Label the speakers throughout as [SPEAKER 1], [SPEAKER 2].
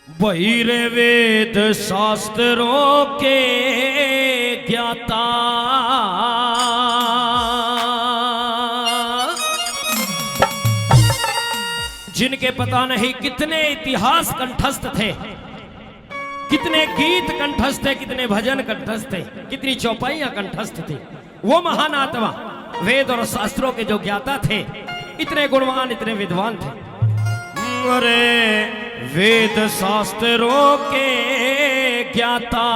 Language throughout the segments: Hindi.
[SPEAKER 1] बहिरे वेद शास्त्रों के ज्ञाता जिनके पता नहीं कितने इतिहास कंठस्थ थे, कितने गीत कंठस्थ थे, कितने भजन कंठस्थ थे, कितनी चौपाइयां कंठस्थ थी, वो महान आत्मा वेद और शास्त्रों के जो ज्ञाता थे, इतने गुणवान, इतने विद्वान थे। अरे वेद शास्त्रों के ज्ञाता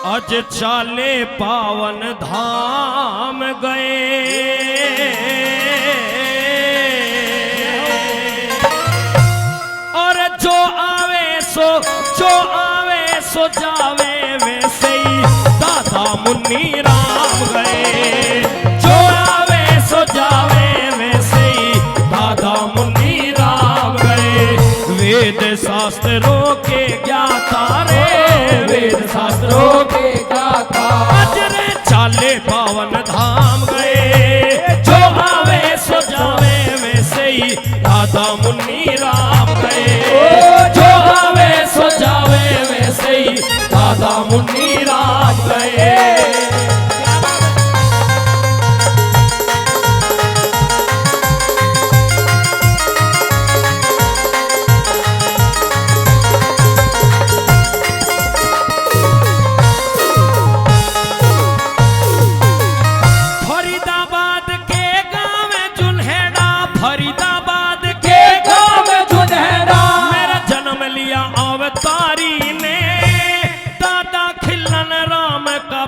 [SPEAKER 1] अज चाले पावन धाम गए, और जो आवे सो जावे वैसे ही दादा मुन्नी राम गए। जो आवे सो जावे वैसे ही दादा मुन्नी राम गए। वेद शास्त्रों के ज्ञाता रे, वेद शास्त्रों के ज्ञाता अजरे चाले पावन धाम गए। जो आवे सो जावे वैसे ही दादा मुन्नी राम गए। जो आवे सो जावे वैसे ही दादा मुन्नी राम गए।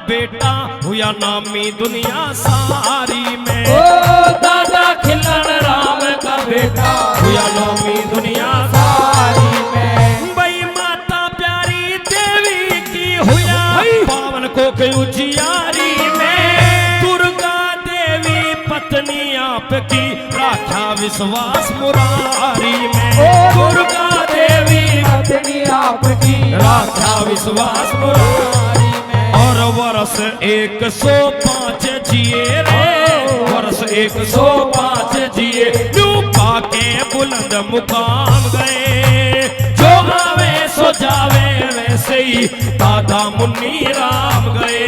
[SPEAKER 1] बेटा हुआ नामी दुनिया सारी में। ओ दादा खिलन राम का बेटा हुआ नामी दुनिया सारी में। भाई माता प्यारी देवी की हुआ पावन को के उजियारी में। दुर्गा देवी पत्नी आपकी राखा विश्वास मुरारी में। ओ दुर्गा देवी पत्नी आपकी राखा विश्वास मुरारी में। और वर्ष 105 जिए रे, वर्ष 105 जिए, यूपा के बुलंद मुकाम गए। जो आवे सो जावे वैसे ही दादा मुन्नी राम गए।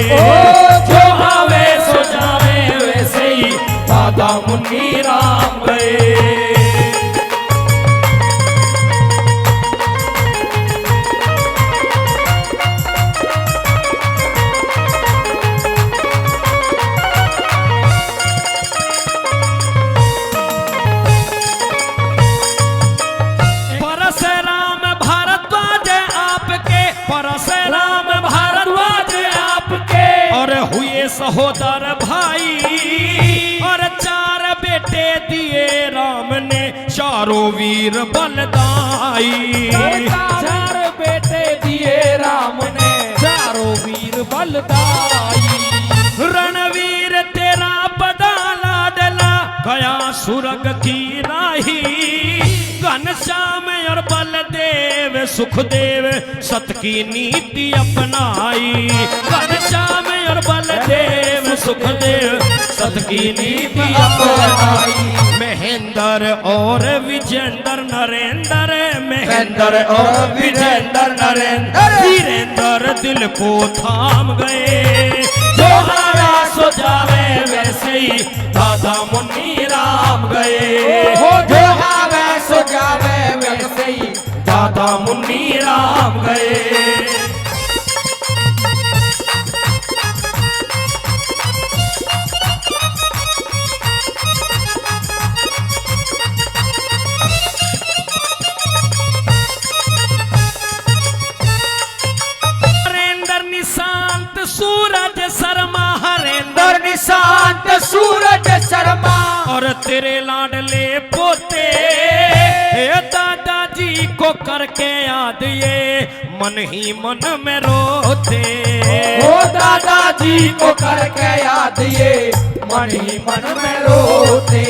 [SPEAKER 1] जो आवे सो जावे वैसे ही दादा मुन्नी राम गए। सहोदर भाई और 4 बेटे दिए राम ने, चारों वीर बलदाई।
[SPEAKER 2] 4 बेटे दिए राम ने, चारों वीर बलदाई।
[SPEAKER 1] रणवीर तेरा बड़ा लाडला गया सुरग की राही। घनश्याम और बलदेव सुखदेव सत की नीति अपनाई। घनश्याम और बलदेव सुखदेव सत की नीति अपनाई। महेंद्र और विजेंद्र नरेंद्र, महेंद्र और विजेंद्र नरेंद्र, वीरेंद्र दिल को थाम गए। जो आया सो जावे वैसे ही दादा मुन्नी राम गए।
[SPEAKER 2] जो आवे सो जावे वैसे ही
[SPEAKER 1] दादा मुन्नी राम गए। हरेंद्र निशांत सूरज शर्मा, हरेंद्र
[SPEAKER 2] निशांत सूरज शर्मा।
[SPEAKER 1] और तेरे लाडले पोते दादाजी को करके याद ये मन ही मन में रोते।
[SPEAKER 2] ओ दादाजी को करके याद ये मन ही मन में रोते।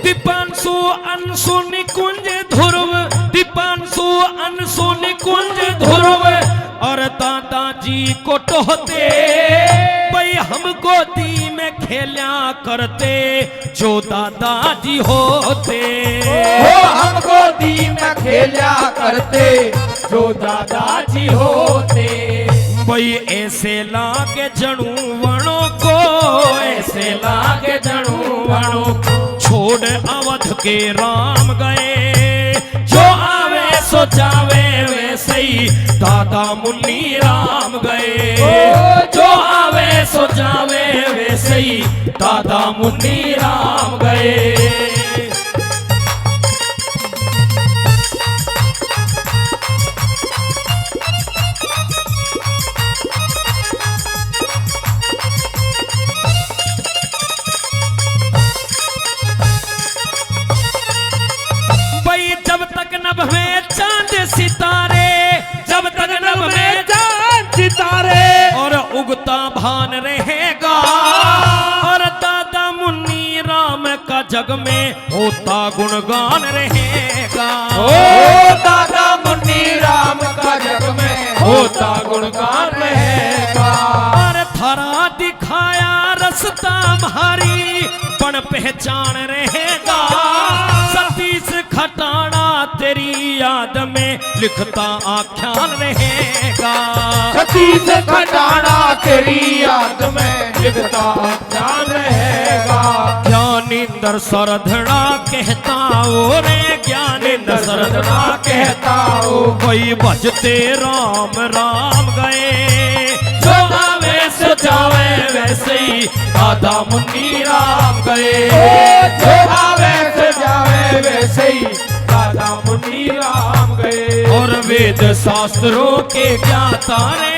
[SPEAKER 1] दीपांशु अंशु निकुंज ध्रुव, दीपांशु अंशु निकुंज ध्रुव और दादाजी को टोहते। भाई हम गोदी में में खेल्या करते जो दादाजी होते।
[SPEAKER 2] हम गोदी में खेला करते जो दादाजी होते।
[SPEAKER 1] भाई ऐसे लागे जणू वणों को, ऐसे लागे जणू वणों को, छोड़ अवध के राम गए, जो आवे सो जावे वैसे ही दादा मुन्नी राम गए, जो आवे सो जावे वैसे ही दादा मुन्नी राम गए। जब तक नभ में चांद सितारे, जब तक नभ में चांद सितारे, और उगता भान रहेगा, और दादा मुन्नी राम का जग में होता गुणगान रहेगा।
[SPEAKER 2] ओ दादा मुन्नी राम का जग में होता गुणगान रहेगा।
[SPEAKER 1] और थरा दिखाया रास्ता भारी, पण पहचान रहेगा, सतीश खटाना तेरी याद में लिखता आख्यान रहेगा।
[SPEAKER 2] सतीश खटाना तेरी याद में लिखता आख्यान रहेगा।
[SPEAKER 1] ज्ञानेंद्र सरधना कहता ओ रे, ज्ञानेंद्र सरधना कहता ओ, वही भजते राम राम गए, जो आवे सो जावे वैसे ही दादा मुन्नी राम गए,
[SPEAKER 2] जो आवे सो जावे वैसे ही दादा मुन्नी राम गए।
[SPEAKER 1] और वेद शास्त्रों के ज्ञाता रे,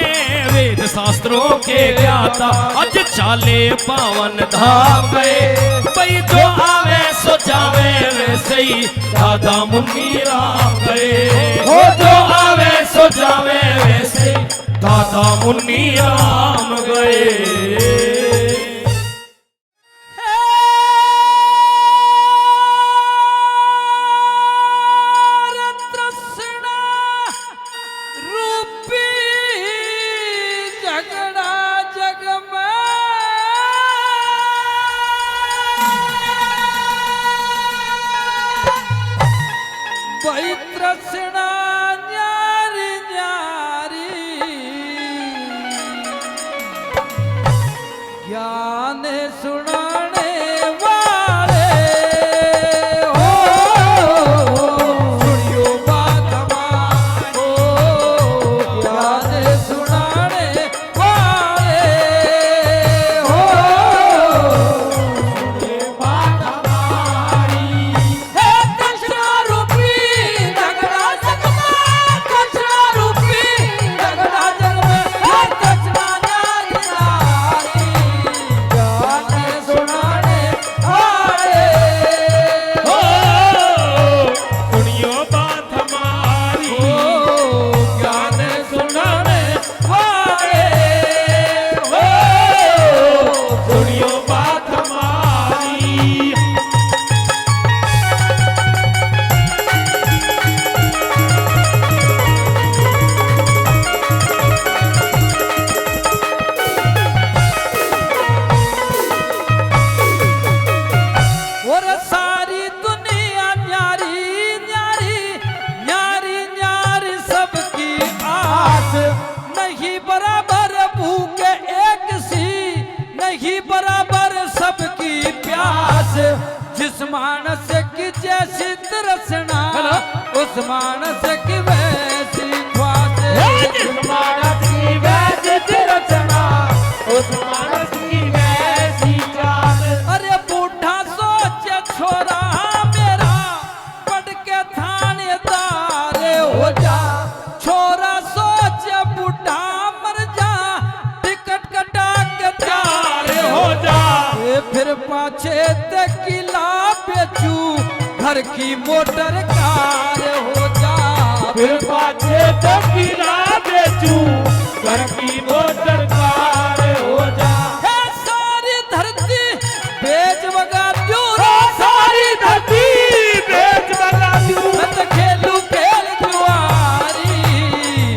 [SPEAKER 1] वेद शास्त्रों के ज्ञाता अज चाले पावन धाम गए, भाई जो आवे सो जावे वैसे ही दादा मुन्नी राम गए, हो जो आवे सो जावे वैसे ही दादा मुन्नी राम गए।
[SPEAKER 3] तृष्णा न्यारी न्यारी, ज्ञान सुनाने वाले हो, सुनियो बात हमारी, ज्ञान सुनाने वाले हो, सुनियो बात हमारी। हे तृष्णा रूपी झगड़ा जग में, तृष्णा रूपी झगड़ा जग में, हे तृष्णा न्यारी न्यारी, ज्ञान सुनाने वाले
[SPEAKER 1] हो सुनियो बात हमारी,
[SPEAKER 3] ज्ञान सुनाने वाले हो,
[SPEAKER 1] सुनियो बात हमारी।
[SPEAKER 3] और सारी दुनिया न्यारी न्यारी न्यारी न्यारी सबकी आस, नहीं बराबर भूखे एक सी, नहीं बराबर सबकी प्यास, जिस मानस की जैसी तृष्णा उस मानस की वैसी ख्वास,
[SPEAKER 2] जिस मानस की वैसी तृष्णा उस मानस की वैसी चाहत।
[SPEAKER 3] अरे बूढ़ा सोचे छोरा मेरा पढ़ के थानेदार हो जा, छोरा सोचे बूढ़ा मर जा टिकट कटा के तैयार हो जा, फिर पाछे किला बेचू घर की मोटर कार हो जा,
[SPEAKER 2] फिर पाछे किला बेचू घर की मोटर कार हो जा।
[SPEAKER 3] हे सारी धरती बेच बगा दूं,
[SPEAKER 2] सारी धरती बेच बगा दूं,
[SPEAKER 3] मैं तो खेलू खेल जुआरी,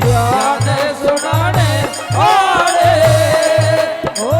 [SPEAKER 3] ज्ञान सुनाने वाले हो,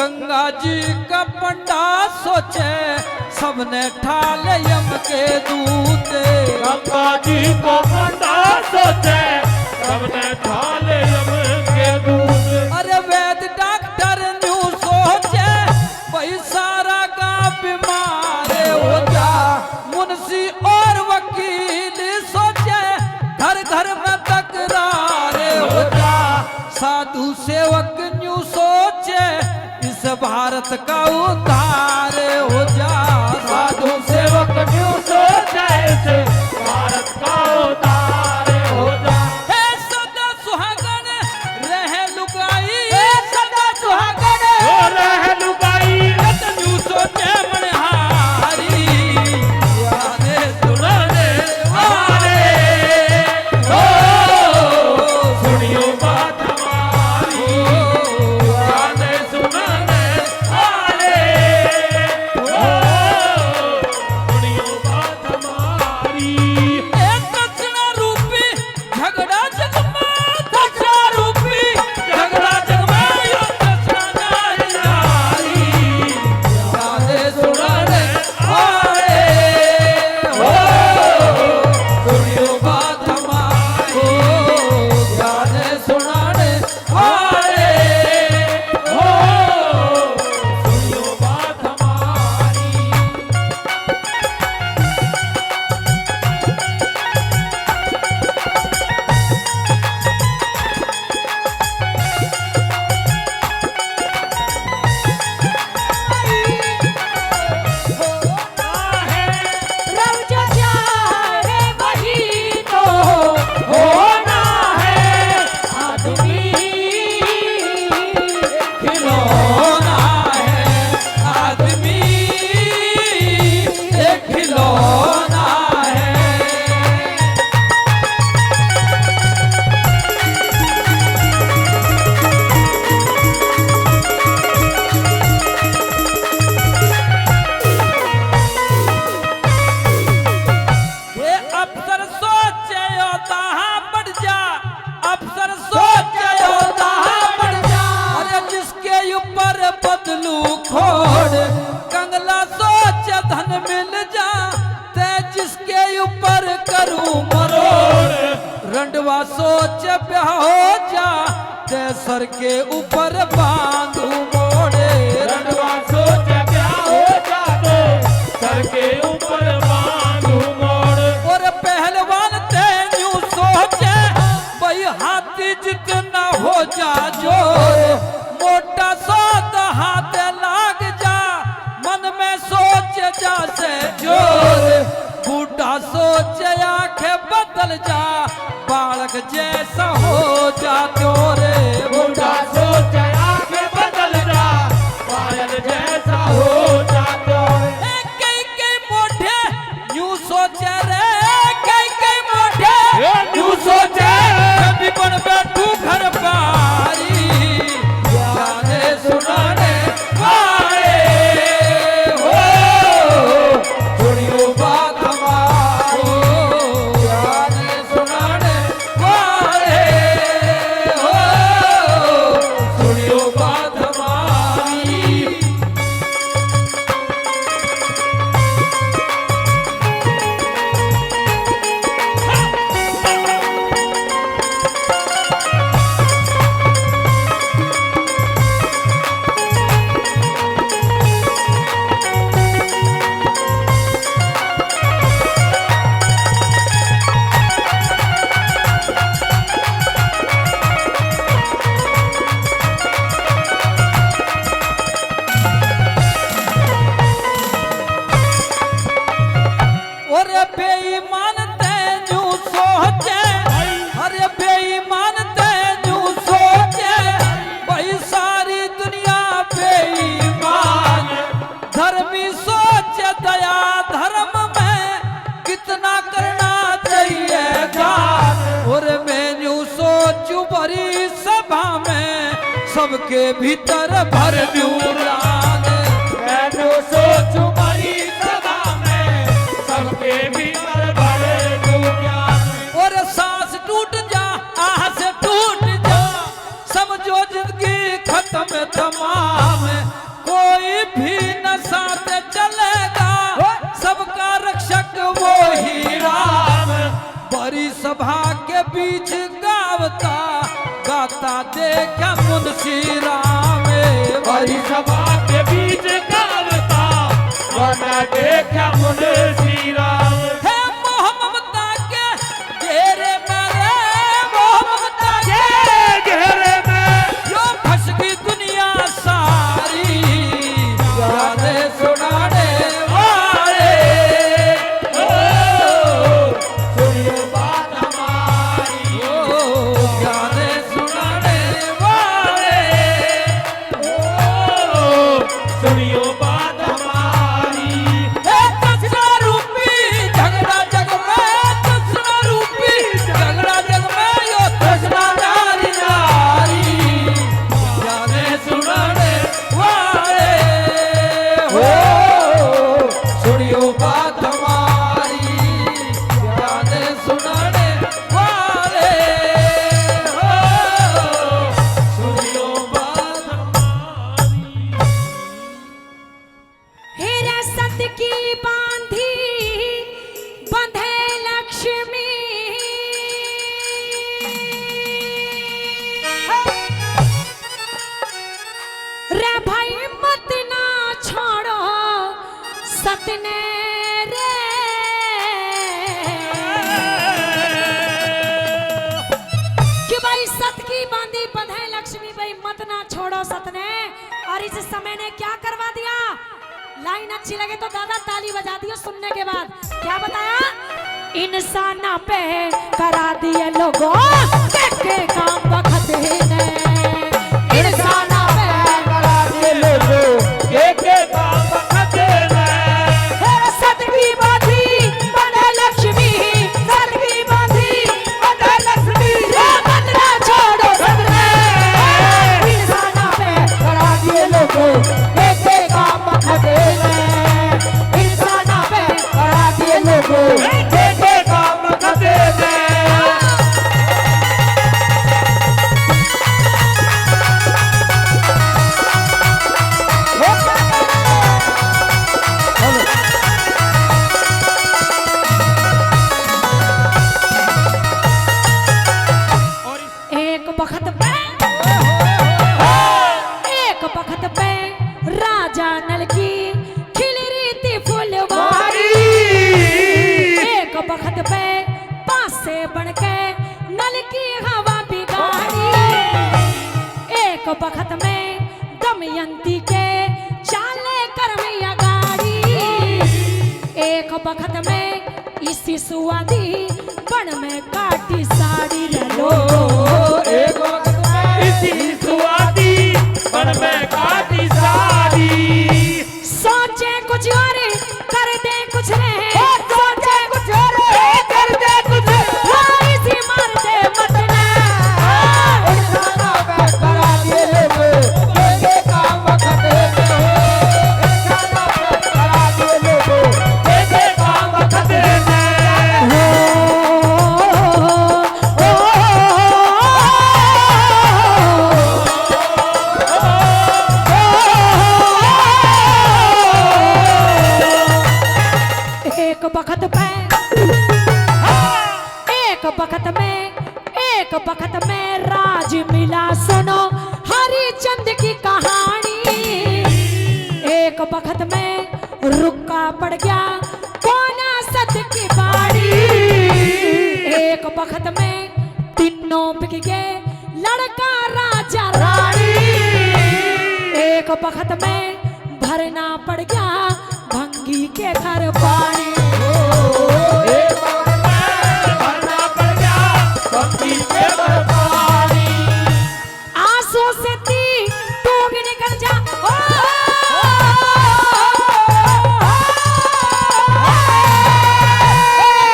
[SPEAKER 3] गंगा जी का पंडा सोचे सबने ठाले यम के दूते।
[SPEAKER 1] गंगा जी को पंडा सोचे सबने ठाले यम के दूत।
[SPEAKER 3] अरे वैद डॉक्टर न्यू सोचे भाई सारा गांव बीमार हो जा। मुंशी और वकील सोचे घर घर में तकरार हो जा। साधु सेवक न्यू सोचे इस भारत का उद्धार हो जा।
[SPEAKER 1] साधु सेवक न्यू सोचे इस भारत का उद्धार हो जा।
[SPEAKER 3] हे सदा सुहागन रहे लुगाई, सदा सुहागन
[SPEAKER 1] रह लुगाई
[SPEAKER 3] न्यू सोचे मनहारी। याने सुनाने
[SPEAKER 1] हमारे हो सुनियो बात हमारी। गाने सुनाने वाले हो सुनियो बात हमारी।
[SPEAKER 3] एक दक्षिणा रूपी झगड़ा जग में, दक्षिणा रूपी झगड़ा जग में यो दक्षिणा नारी। याने सुनाने वाले हो सुनियो बात हमारी। याने सुनाने वाले
[SPEAKER 1] हो सुनियो बात हमारी।
[SPEAKER 4] रब जो चाहे वही तो
[SPEAKER 1] होना है आदमी
[SPEAKER 3] खिलौना है आदमी, एक खिलौना है। ये अफसर सोचे योद्धा बढ़ जा, अफसर सोचे योद्धा बढ़ जा। अरे जिसके ऊपर बदलू खोड़, कंगला सोचे धन मिल जा। ते जिसके ऊपर करूं मरोड़, रंडवा सोचे ब्याह हो जा। ते सर के ऊपर बांधू मोड़े।
[SPEAKER 1] रंडवा सोच क्या हो जाते सर के ऊपर बांधू मोड़।
[SPEAKER 3] और पहलवान ते यूं सोचे भाई हाथी जितना हो जा जोर। मोटा सोत हाथ लाग जा, मन में सोच जा से जोर। बूढ़ा सोचे आंखें बदल जा, बालक जैसा हो जा त्योरे।
[SPEAKER 1] बूढ़ा सोच आंखें बदल जा पायल जैसा हो जाते।
[SPEAKER 3] कई कई मोढ़े यूं सोचे रे, कई कई मोढ़े यूं सोचे कभी बन बैठू घर पारी। गाने सुनाने वाले हो सुनियो बात हमारी। गाने सुनाने वाले हो सुनियो बात हमारी। अरे बेईमान तेजू सोचे, अरे बेईमान तेजू सोचे भाई सारी दुनिया बेईमान। धर्मी सोचे दया धर्म में कितना करना चाहिए दान। और मैं यूं सोचूं बड़ी सभा में सबके भीतर भर दूं लान।
[SPEAKER 1] मैं जो सोचूं बड़ी सभा में सबके भीतर भरे दूं ज्ञान।
[SPEAKER 3] और सांस टूट जा, आह से टूट जा, समझो जिंदगी खत्म तमाम। बीच गावता गाता देखा मुंशी राम
[SPEAKER 2] हरी सभा के बीच गावता गाता देखा मुंशी राम।
[SPEAKER 3] हे मोह ममता के घेरे में रे मोह ममता के
[SPEAKER 2] घेरे में
[SPEAKER 3] जो फंस गई दुनिया सारी गाने सुनाने वाले
[SPEAKER 2] सुनियो बात हमारी
[SPEAKER 3] गाने सुनाने वाले
[SPEAKER 2] सुनियो बात हमारी।
[SPEAKER 3] हे तृष्णा रूपी झगड़ा जग में तृष्णा रूपी झगड़ा जग में यो तृष्णा नारी नारी गाने सुनाने वाले हो सुनियो बात हमारी गाने सुनाने वाले हो
[SPEAKER 2] सुनियो बात हमारी।
[SPEAKER 4] हेरा सत की बांधी बंधे लक्ष्मी रे भाई मत ना छोड़ो सतने रे कि भाई सत की बांधी बंधे लक्ष्मी भाई मत ना छोड़ो सतने। और इस समय ने क्या करवा दिया? लाइन अच्छी लगे तो दादा ताली बजा दियो सुनने के बाद। क्या बताया? इंसान पे करा दिए लोगों के काम बखत ने इंसान पे
[SPEAKER 2] करा दिए लोगों एक काम बखत ने।
[SPEAKER 4] सत की बांधी बंधे लक्ष्मी सत की बांधी बंधे लक्ष्मी मत ना छोड़ो सतने। इंसान पे करा दिए लोगों के काम बखत ने इंसान पे करा दिए लोगों
[SPEAKER 2] एक काम बखत ने।
[SPEAKER 4] एक बखत पे राजा नल की खिल रही थी फुलवारी। एक बखत पे पास से बन के नल की हवा बिगाड़ी। एक बखत में दमयंती के चाले करमैया गाड़ी। एक बखत में इसी सुआदी बन में काटी साड़ी रे लो।
[SPEAKER 2] एक वक्त में इसी सुआदी बन में काटी साड़ी।
[SPEAKER 4] सोचे कुछ और कर दे कुछ रे सोचे कुछ और कर दे कुछ इसी मार दे मत ना।
[SPEAKER 2] इंसानों पे करा दिए लोगों एक काम बखत ने। इंसानों पे करा दिए लोगों एक काम बखत ने।
[SPEAKER 4] एक बखत पे एक बखत में राज मिला सुनो हरिचंद की कहानी। एक बखत में रुका पड़ गया कोना सत की बाड़ी। एक बखत में तीनों बिक गए लड़का राजा रानी। एक बखत में भरना पड़ गया भंगी के घर पानी।
[SPEAKER 2] एक वक्त में भरना पड़ गया भक्ति के पानी।
[SPEAKER 4] आंसू से ती तू भी निकल जा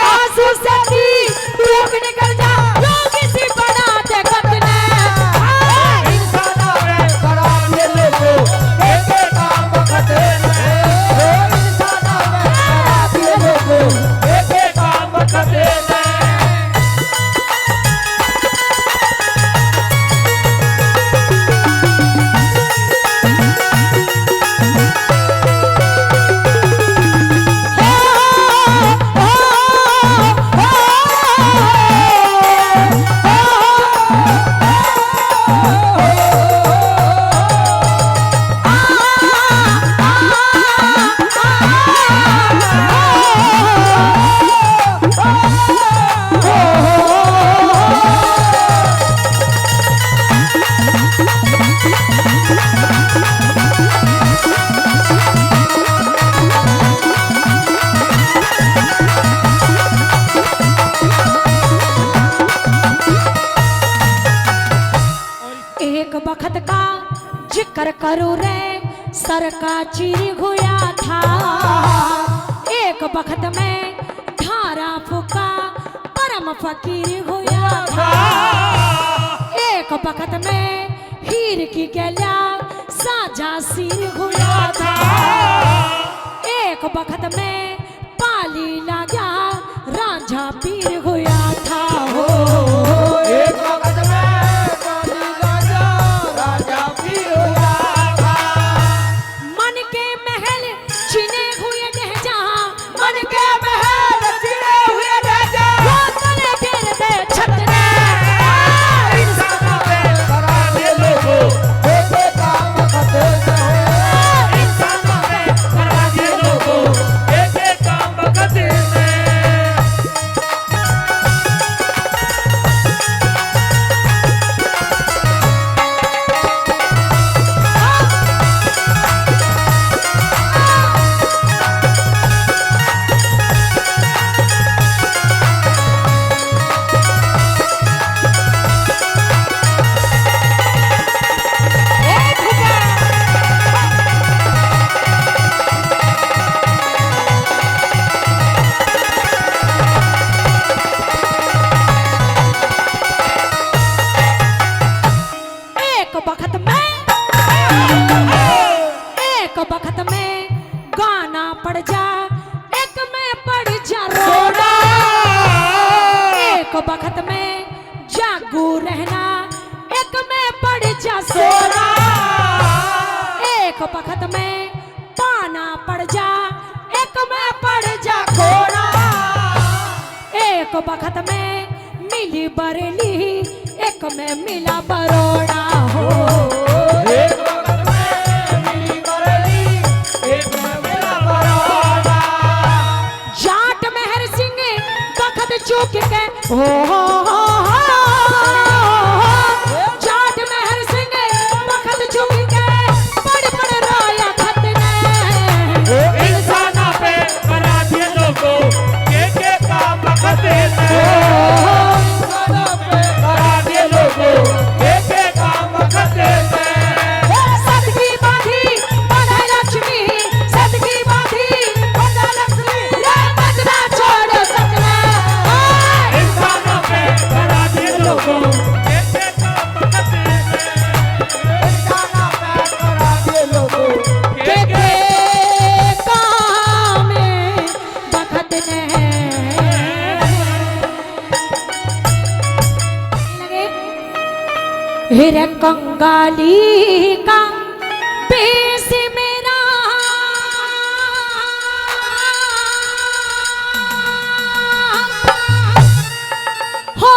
[SPEAKER 4] आंसू से ती तू भी निकल जा लोग किसी बना दे कतने।
[SPEAKER 2] इंसानों पे करा दिए लोगों एक काम बखत ने। इंसानों पे करा दिए
[SPEAKER 4] करो रे सर का चीर हुआ था। एक बखत में ढारा फूका परम फकीर हुआ था। एक बखत में हीर की गैया साजा सिर हुआ था। एक बखत में पाली लागा रांझा पीर हुआ था। हो
[SPEAKER 2] एक वक्त में पाली लागा राजा पीर हुआ था।
[SPEAKER 4] मन के महल चिने हुए रह जहाँ,
[SPEAKER 2] मन के महल चिरे हुए रह जा।
[SPEAKER 4] वो तले फेर दे छतने।
[SPEAKER 2] इंसानों पे करा दे लोगो देखे काम खते न हो।
[SPEAKER 1] इंसानों पे करा दिए लोगों ऐसे काम बखते में।
[SPEAKER 4] एक बखत में गाना पड़ जा, एक में पड़ जा रोना। एक बखत में जागू रहना, एक में पड़ जा सोना। एक बखत में पाना पड़ जा, एक में पड़ जा खोना। एक बखत में मिली बरेली, एक में मिला बरोड़ा। हो
[SPEAKER 2] एक वक्त में मिली बरेली, एक में मिला बरोड़ा।
[SPEAKER 4] जाट मेहर सिंह बखत चूक के जाट मेहर सिंह बखत चूक के पड़ पड़ रोया खत ने।
[SPEAKER 1] इंसानों पे करा दिए लोगों के काम बखते में।
[SPEAKER 2] इंसानों पे करा दे लोगो देखे काम खते में।
[SPEAKER 4] सदकी बाधी बंधा लक्ष्मी, सदकी बाधी बंधा लक्ष्मी, रे बजना छोड़ सकना।
[SPEAKER 1] इंसानों पे करा दिए लोगों ऐसे काम बखते में।
[SPEAKER 2] इंसानों पे करा दे लोगो
[SPEAKER 4] के काम बखत ने हिर कंगाली का बेस मेरा हो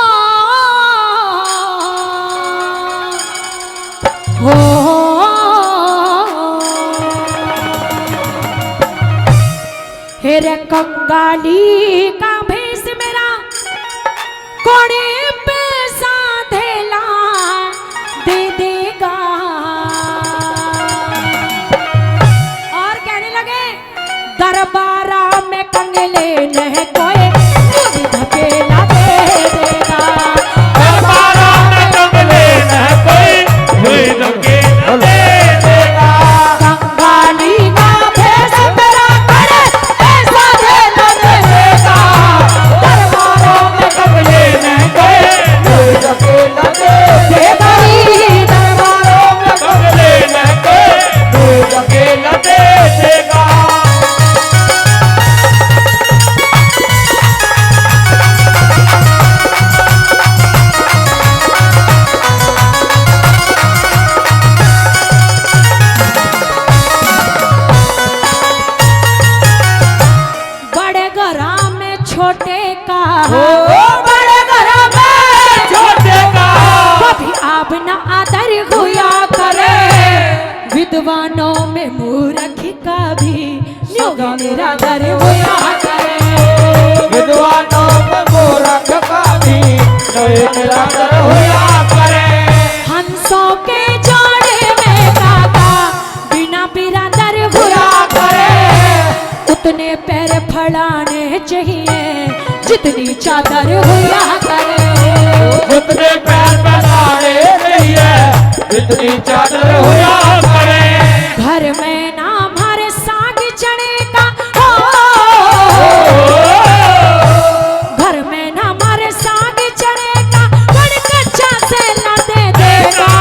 [SPEAKER 4] हिर कंगाली का भेष मेरा कोड़े पे साधेला दे देगा। और कहने लगे दरबारा में कंगले न कोई मुझे धकेला दे देगा।
[SPEAKER 1] दरबारा में कंगले न कोई धकेला दे देगा।
[SPEAKER 4] कंगाली का भेष मेरा करे ऐसा धेला दे देगा। दरबारों में
[SPEAKER 1] कंगले न कोई
[SPEAKER 2] धकेला दे
[SPEAKER 4] देगा ही दरबारों में
[SPEAKER 1] कंगले न कोई धकेला दे देगा।
[SPEAKER 4] बड़े घरा में छोटे का
[SPEAKER 2] बड़े घर में
[SPEAKER 1] छोटे का
[SPEAKER 4] कभी आप न आदर हुआ करे। विद्वानों में मूर्ख का भी निरादर हुआ करे।
[SPEAKER 2] विद्वानों में मूर्ख का भी निरादर हुआ करे।
[SPEAKER 4] हंसों के जोड़े में काका बिना बिरादर हुआ करे। उतने पैर फैलाने चाहिए जितनी चादर हुआ करे।
[SPEAKER 1] उतने पैर बनाने नहीं है जितनी चादर हुआ करे।
[SPEAKER 4] घर में ना हमारे साग चने का हो, घर में ना हमारे साग चने का बड़ कच्चा से ला दे देगा।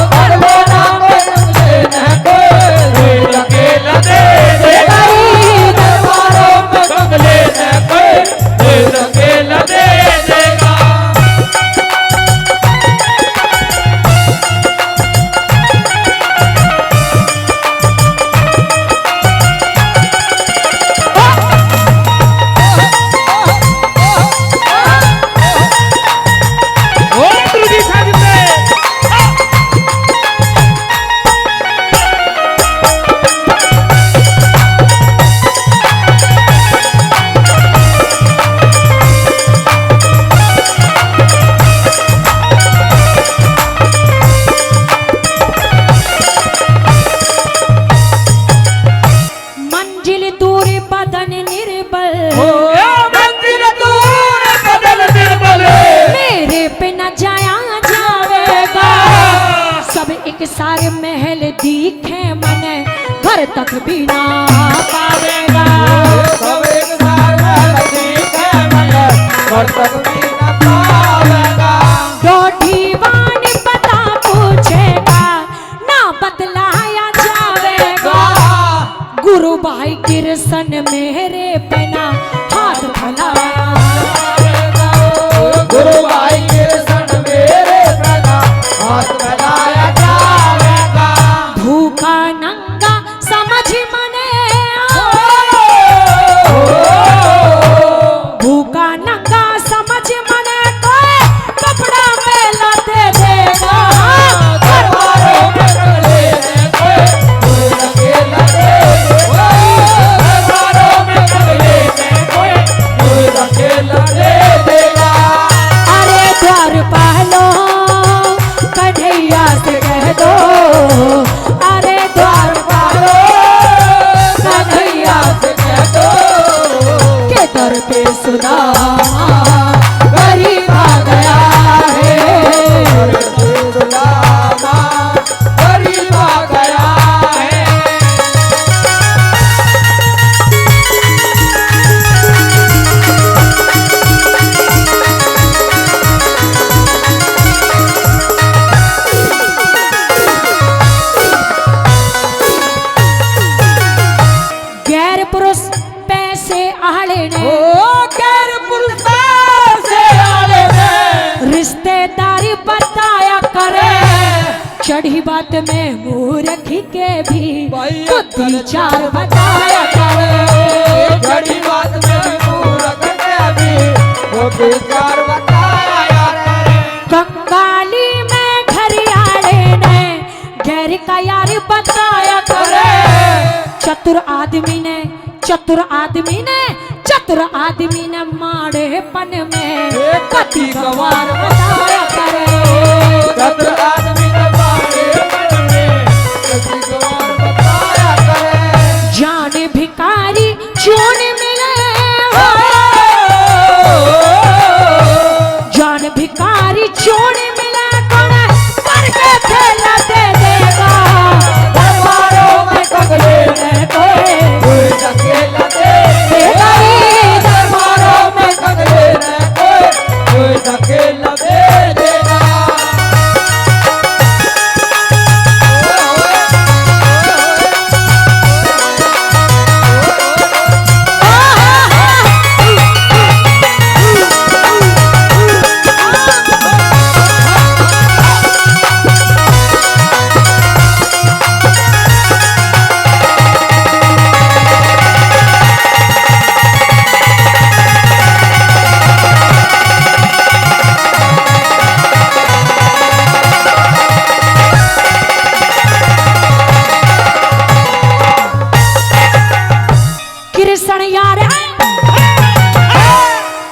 [SPEAKER 2] घर में ना मुझे न कोई अकेला दे देगा। दरबारों में बंगले न कोई अकेला दे देगा।
[SPEAKER 4] मंजिल दूर बदन निर्बल,
[SPEAKER 2] मंदिर दूर बदल निर्बल।
[SPEAKER 4] मेरे पे न जाया जावेगा। सब एक सारे महल दिखे मन, घर तक भी ना पावेगा।
[SPEAKER 2] सब एक सार में ठीक है मगर घर तक भी न पावेगा।
[SPEAKER 4] डोढ़ीवान पता पूछेगा, ना बतलाया जावेगा। गुरु भाई कृष्ण मेरे पे ना हाथ फैलाया।
[SPEAKER 2] गुरु भाई कृष्ण मेरे प्रभा हाथ फैलाया जावेगा।
[SPEAKER 4] भूखा नंगा समझ मने, भूखा नंगा समझ मने कोई कपड़ा मेला दे देगा।
[SPEAKER 2] दरबारों में बंगले न कोई अकेला दे देगा। दरबारों में बंगले न कोई अकेला दे देगा।
[SPEAKER 4] अरे द्वार पालो कन्हैया से कह दो, अरे द्वार पालो
[SPEAKER 2] कन्हैया से कह दो
[SPEAKER 4] के दर पे सुदामा
[SPEAKER 2] गरीब आ गया है। सुदामा गरीब आ गया है।
[SPEAKER 4] गैर पुरुष पैसे आले ने,
[SPEAKER 2] गैर पुरुष से आले में
[SPEAKER 4] रिश्तेदारी बताया करे। चढ़ी बात में मूर्ख के भी बुद्धि चार बताया करे।
[SPEAKER 2] घड़ी बात में मूर्ख ने भी वो बेकार बताया करे।
[SPEAKER 4] कंगाली में घरियाले ने गैर का यार बताया करे। चतुर आदमी ने, चतुर आदमी ने, चतुर आदमी ने माड़ेपन में कति गवार बताया करे।
[SPEAKER 2] चतुर आदमी ने बारे मन में किसी गवार बताया करे।
[SPEAKER 4] जान भिकारी चोन मिले हो, जान भिकारी चोन मिले कौन पर के थैला दे देगा।
[SPEAKER 2] दरबारों में बंगले न कोई अकेला दे देगा। दरबारों में बंगले न कोई अकेला दे देगा।
[SPEAKER 4] कृष्ण यारे,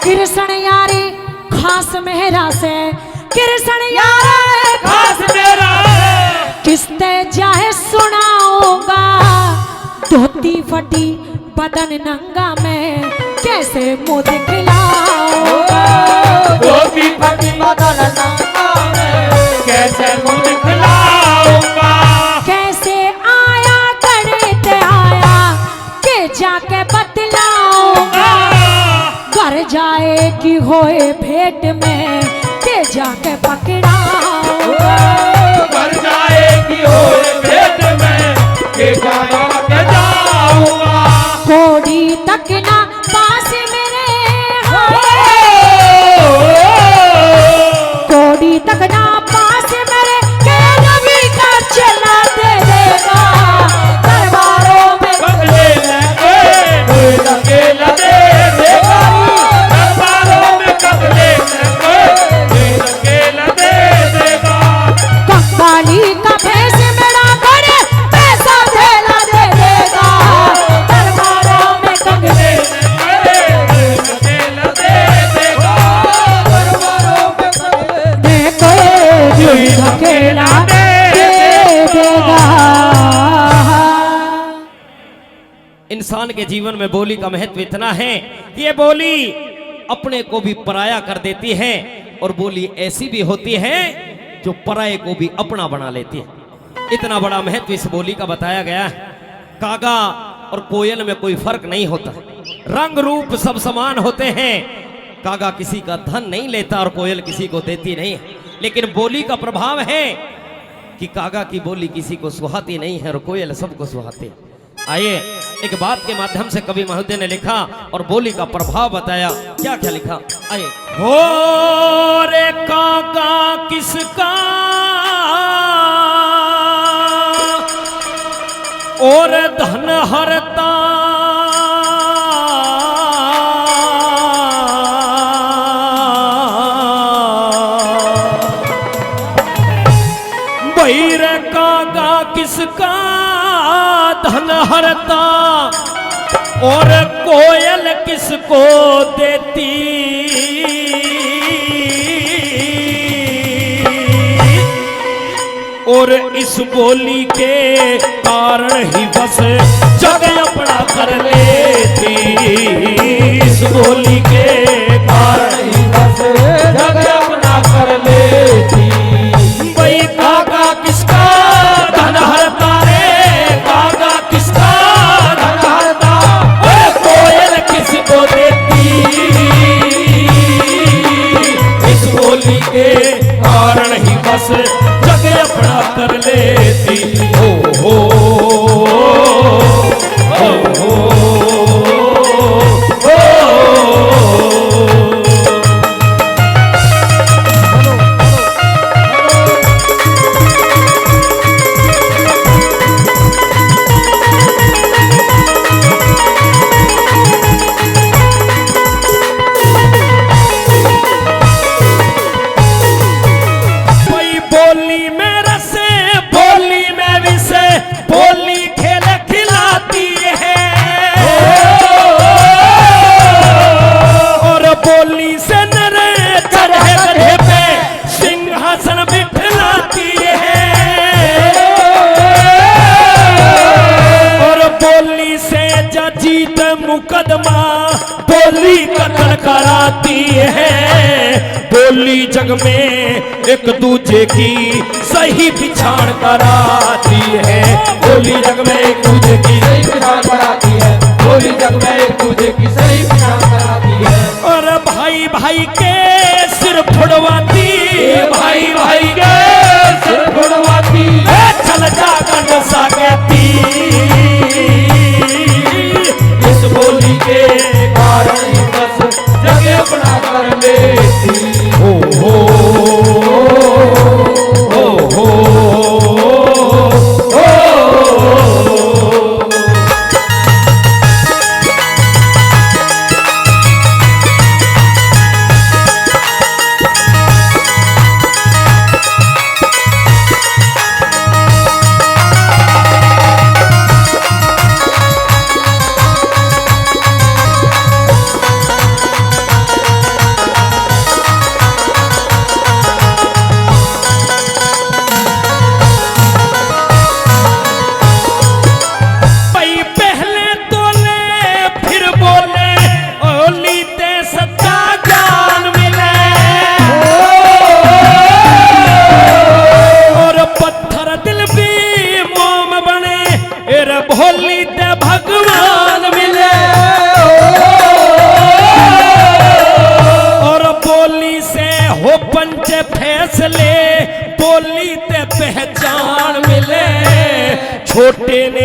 [SPEAKER 4] कृष्ण यारे खास मेहरा से, कृष्ण यारे
[SPEAKER 1] खास मेरा
[SPEAKER 4] किसने जाए सुनाऊंगा। धोती फटी बदन नंगा में कैसे मुंह दिखलाऊंगा।
[SPEAKER 2] धोती फटी बदन नंगा में
[SPEAKER 1] कैसे मुंह दिखलाऊंगा।
[SPEAKER 4] कैसे आया होए भेंट में के जाके पकड़ाऊंगा।
[SPEAKER 2] घर जाएगी होए भेंट में के जाके जाऊंगा।
[SPEAKER 4] कोड़ी तक ना पास मेरे कोड़ी तक ना पास मेरे के नबी का चला दे देगा। दरबारों में
[SPEAKER 2] बदले लेंगे कोई अकेला दे देगा। दरबारों में बदले लेंगे कोई अकेला दे देगा।
[SPEAKER 4] कंगाली का भेष मेरा करे पैसा धेला दे देगा। दरबारों में कंगले
[SPEAKER 2] अकेला दे देगा। दरबारों में बदले
[SPEAKER 4] कोई अकेला दे देगा।
[SPEAKER 1] इंसान के जीवन में बोली का महत्व इतना है कि ये बोली अपने को भी पराया कर देती है और बोली ऐसी भी होती है जो पराये को भी अपना बना लेती है। इतना बड़ा महत्व इस बोली का बताया गया है। कागा और कोयल में कोई फर्क नहीं होता, रंग रूप सब समान होते हैं। कागा किसी का धन नहीं लेता और कोयल किसी को देती नहीं है, लेकिन बोली का प्रभाव है कि कागा की बोली किसी को सुहाती नहीं है और कोयल सबको सुहाती है। आइए एक बात के माध्यम से कवि महोदय ने लिखा और बोली का प्रभाव बताया। क्या क्या लिखा, आइए। हो रे कागा किसका और धन हरता बैर कागा किसका धन हरता और कोयल किसको देती। और इस बोली के कारण ही बस जग अपना कर लेती। इस बोली के कारण ही बस
[SPEAKER 2] जग अपना कर लेती।
[SPEAKER 1] भाई कागा किसका धन हरता रे, कागा किसका धन हरता और कोयल किसको देती। इस बोली के कारण ही बस जग अपना कर लेती। हो कोई बोली में रसे, बोली में विषे, बोली खेल खिलाती है और बोली से नरे चढ़े गधे पे सिंहासन बिठलाती है और बोली से जीत मुकदमा बोली कत्ल कराती है। बोली जग में एक दूजे की सही पिछाड़ कराती है। बोली जग में एक दूजे की
[SPEAKER 2] सही पहचान कराती है। बोली जग में एक दूजे की सही पहचान कराती है।
[SPEAKER 1] और भाई भाई के सिर फुड़वाती, भाई भाई के
[SPEAKER 2] सिर फुड़वाती
[SPEAKER 1] चल जा नशा कहती।
[SPEAKER 2] इस बोली के कारण ही बस जग अपना कर लेती।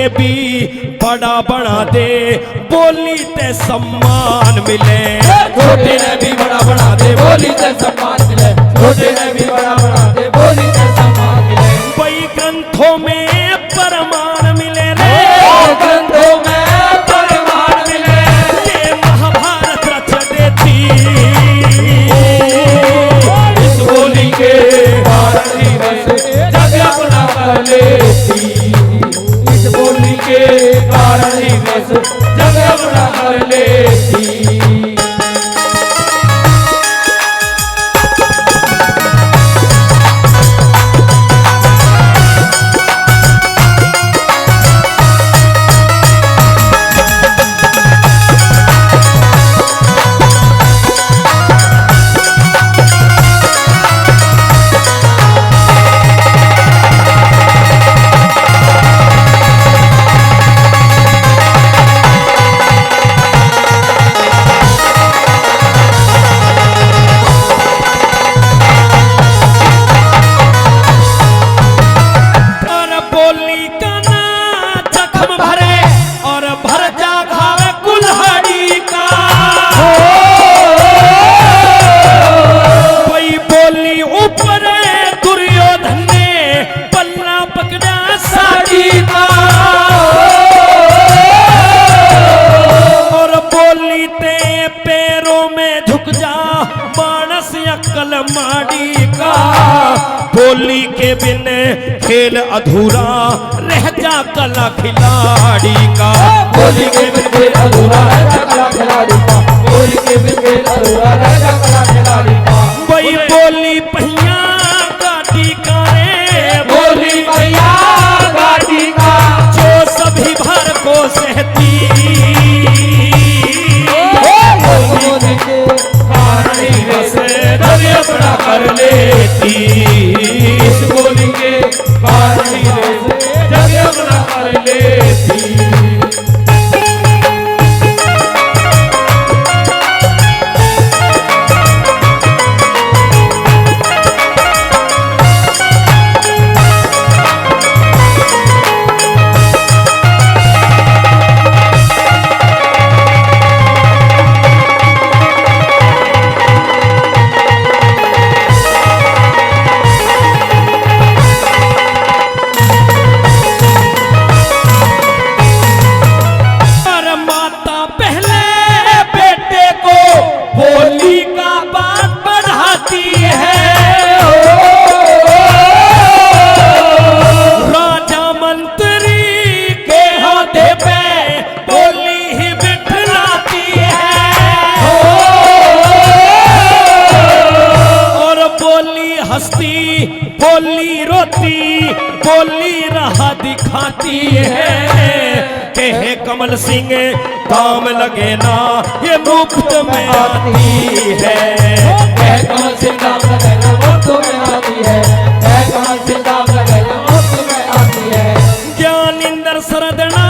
[SPEAKER 1] भी बड़ा बना दे, बोली ते सम्मान मिले।
[SPEAKER 2] छोटे ने भी बड़ा बना दे, बोली ते सम्मान मिले। छोटे ने भी बड़ा बना दे, बोली ते सम्मान मिले।
[SPEAKER 1] वही ग्रंथों में प्रमाण मिले रे,
[SPEAKER 2] ग्रंथों में प्रमाण मिले।
[SPEAKER 1] ये महाभारत रच देती,
[SPEAKER 2] इस बोली के कारण ही बस जग अपना कर लेती। इस बोली के कारण ही बस जग अपना कर लेती।
[SPEAKER 1] बोली के बिन खेल अधूरा, रह जा कला खिलाड़ी का।
[SPEAKER 2] बोली के बिन खेल अधूरा, रह जा कला खिलाड़ी का। बोली के बिन खेल अधूरा, रह जा कला खिलाड़ी का।
[SPEAKER 1] वही बोली पहिया गाड़ी का रे,
[SPEAKER 2] बोली पहिया गाड़ी का,
[SPEAKER 1] जो सभी भार को सहती।
[SPEAKER 2] बोली के कारण ही बस जग अपना कर लेती। इस बोली के कारण ही बस जग अपना कर लेती।
[SPEAKER 1] बोली रोती, बोली रहा दिखाती है। कहे कमल सिंह काम लगे ना, ये मुफ्त में आती है।
[SPEAKER 2] कहे कमल सिंह काम लगे ना, मुफ्त में आती है। कहे कमल सिंह काम लगे ना, मुफ्त में आती है।
[SPEAKER 1] ज्ञानेंद्र सरदना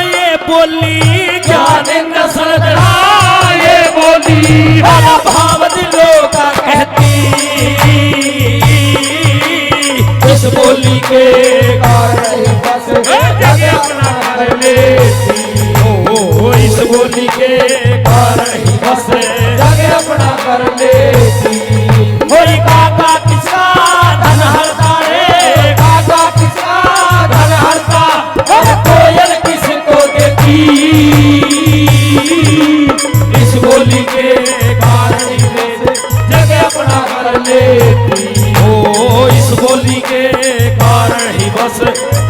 [SPEAKER 1] ये बोली,
[SPEAKER 2] ज्ञानेंद्र सरदना ये बोली,
[SPEAKER 1] हर भाव दिलों का कहती।
[SPEAKER 2] इस बोली के कारण ही बस जग अपना कर लेती।
[SPEAKER 1] इस बोली के कारण ही बस
[SPEAKER 2] जग अपना कर लेती।
[SPEAKER 1] कोई काका किसका धन हरता रे,
[SPEAKER 2] काका किसका धन हरता, और कोयल किसको देती। इस बोली के कारण ही बस जग अपना कर लेती।
[SPEAKER 1] इस बोली के कारण ही बस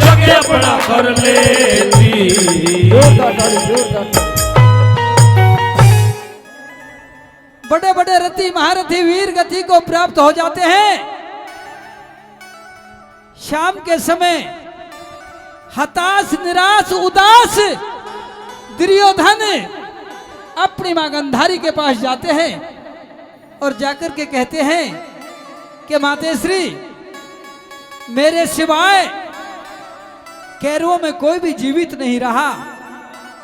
[SPEAKER 1] जग अपना कर लेती।
[SPEAKER 3] बड़े बड़े रथी महारथी वीर गति को प्राप्त हो जाते हैं। शाम के समय हताश निराश उदास दुर्योधन अपनी मां गांधारी के पास जाते हैं और जाकर के कहते हैं कि मातेश्री, मेरे सिवाय कैरवों में कोई भी जीवित नहीं रहा,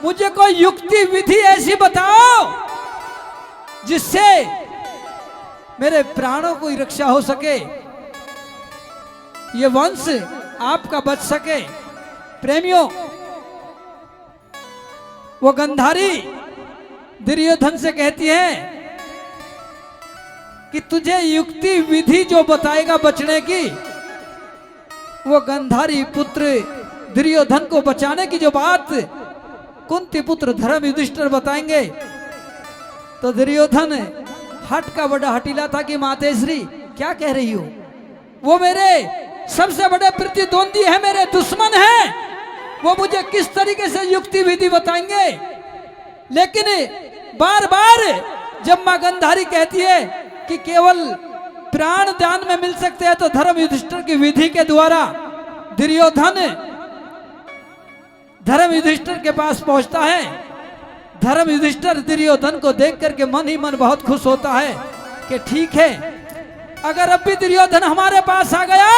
[SPEAKER 3] मुझे कोई युक्ति विधि ऐसी बताओ जिससे मेरे प्राणों की रक्षा हो सके, ये वंश आपका बच सके। प्रेमियों, वो गंधारी दुर्योधन से कहती है कि तुझे युक्ति विधि जो बताएगा बचने की, वो गंधारी पुत्र दुर्योधन को बचाने की जो बात कुंती पुत्र धर्म युधिष्ठिर बताएंगे। तो दुर्योधन हट का बड़ा हटीला था कि मातेश्री क्या कह रही हो, वो मेरे सबसे बड़े प्रतिद्वंदी है, मेरे दुश्मन है, वो मुझे किस तरीके से युक्ति विधि बताएंगे। लेकिन बार बार जब मां गंधारी कहती है कि केवल प्राण दान में मिल सकते हैं, तो धर्म युधिष्ठिर की विधि के द्वारा दुर्योधन धर्म युधिष्ठिर के पास पहुंचता है। धर्म युधिष्ठिर दुर्योधन को देख करके मन ही मन बहुत खुश होता है कि ठीक है, अगर अब भी दुर्योधन हमारे पास आ गया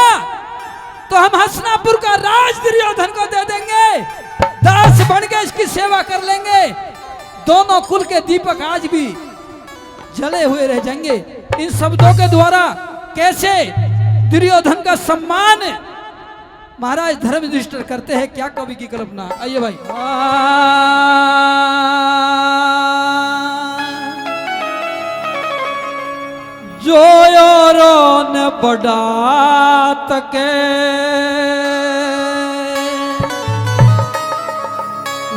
[SPEAKER 3] तो हम हसनापुर का राज दुर्योधन को दे देंगे, दास बन के इसकी सेवा कर लेंगे। दोनों कुल के दीपक आज भी जले हुए रह जाएंगे। इन शब्दों के द्वारा कैसे दुर्योधन का सम्मान महाराज धर्म युधिष्ठिर करते हैं, क्या कवि की कल्पना। आइए भाई। जो औरों ने बढ़ा तके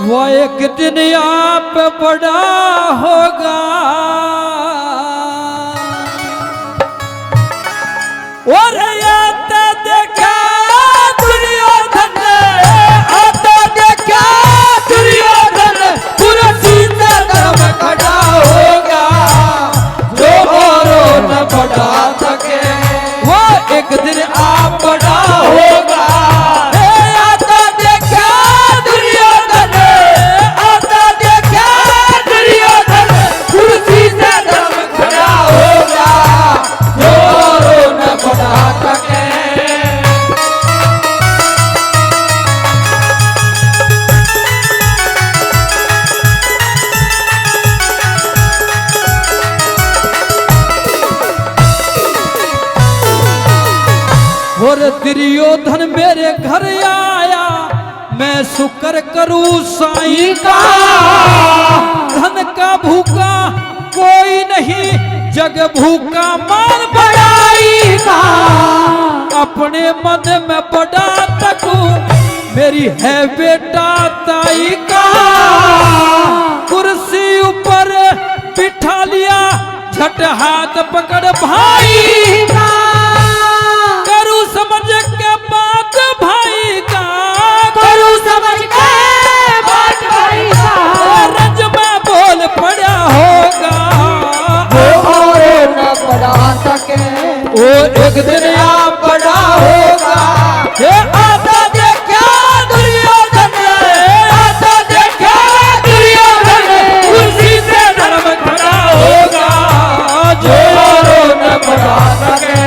[SPEAKER 3] वो एक दिन आप बड़ा होगा। और आता देखा दुर्योधन, आता देखा दुर्योधन कुर्सी से धर्म खड़ा होगा। जो औरों न बढ़ा सके वो एक दिन आप बड़ा होगा। आता देखा दुर्योधन, आता देखा दुर्योधन कुर्सी से धर्म खड़ा होगा। जो औरों न बढ़ा सके। और दुर्योधन मेरे घर आया, मैं शुक्र करूं साईं का। धन का भूखा कोई नहीं, जग भूखा मान बड़ाई का। अपने मन में बड़ा तकूं, मेरी है बेटा ताई का। कुर्सी ऊपर बिठा लिया, झट हाथ पकड़ भाई का। करूं समझ के बात भाई का, करूं समझ के बात भाई का। रज में बोल पड़ा होगा, वो और न बढ़ा सके। वो एक दिन आप बड़ा होगा। ये आता देखा दुर्योधन, आता देखा दुर्योधन कुर्सी से धर्म खड़ा होगा। जो और न बढ़ा सके।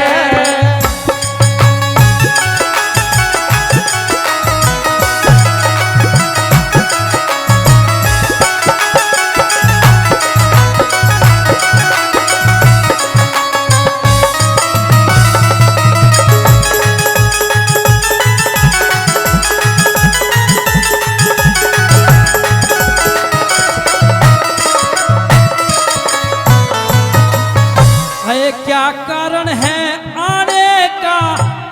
[SPEAKER 3] क्या कारण है आने का,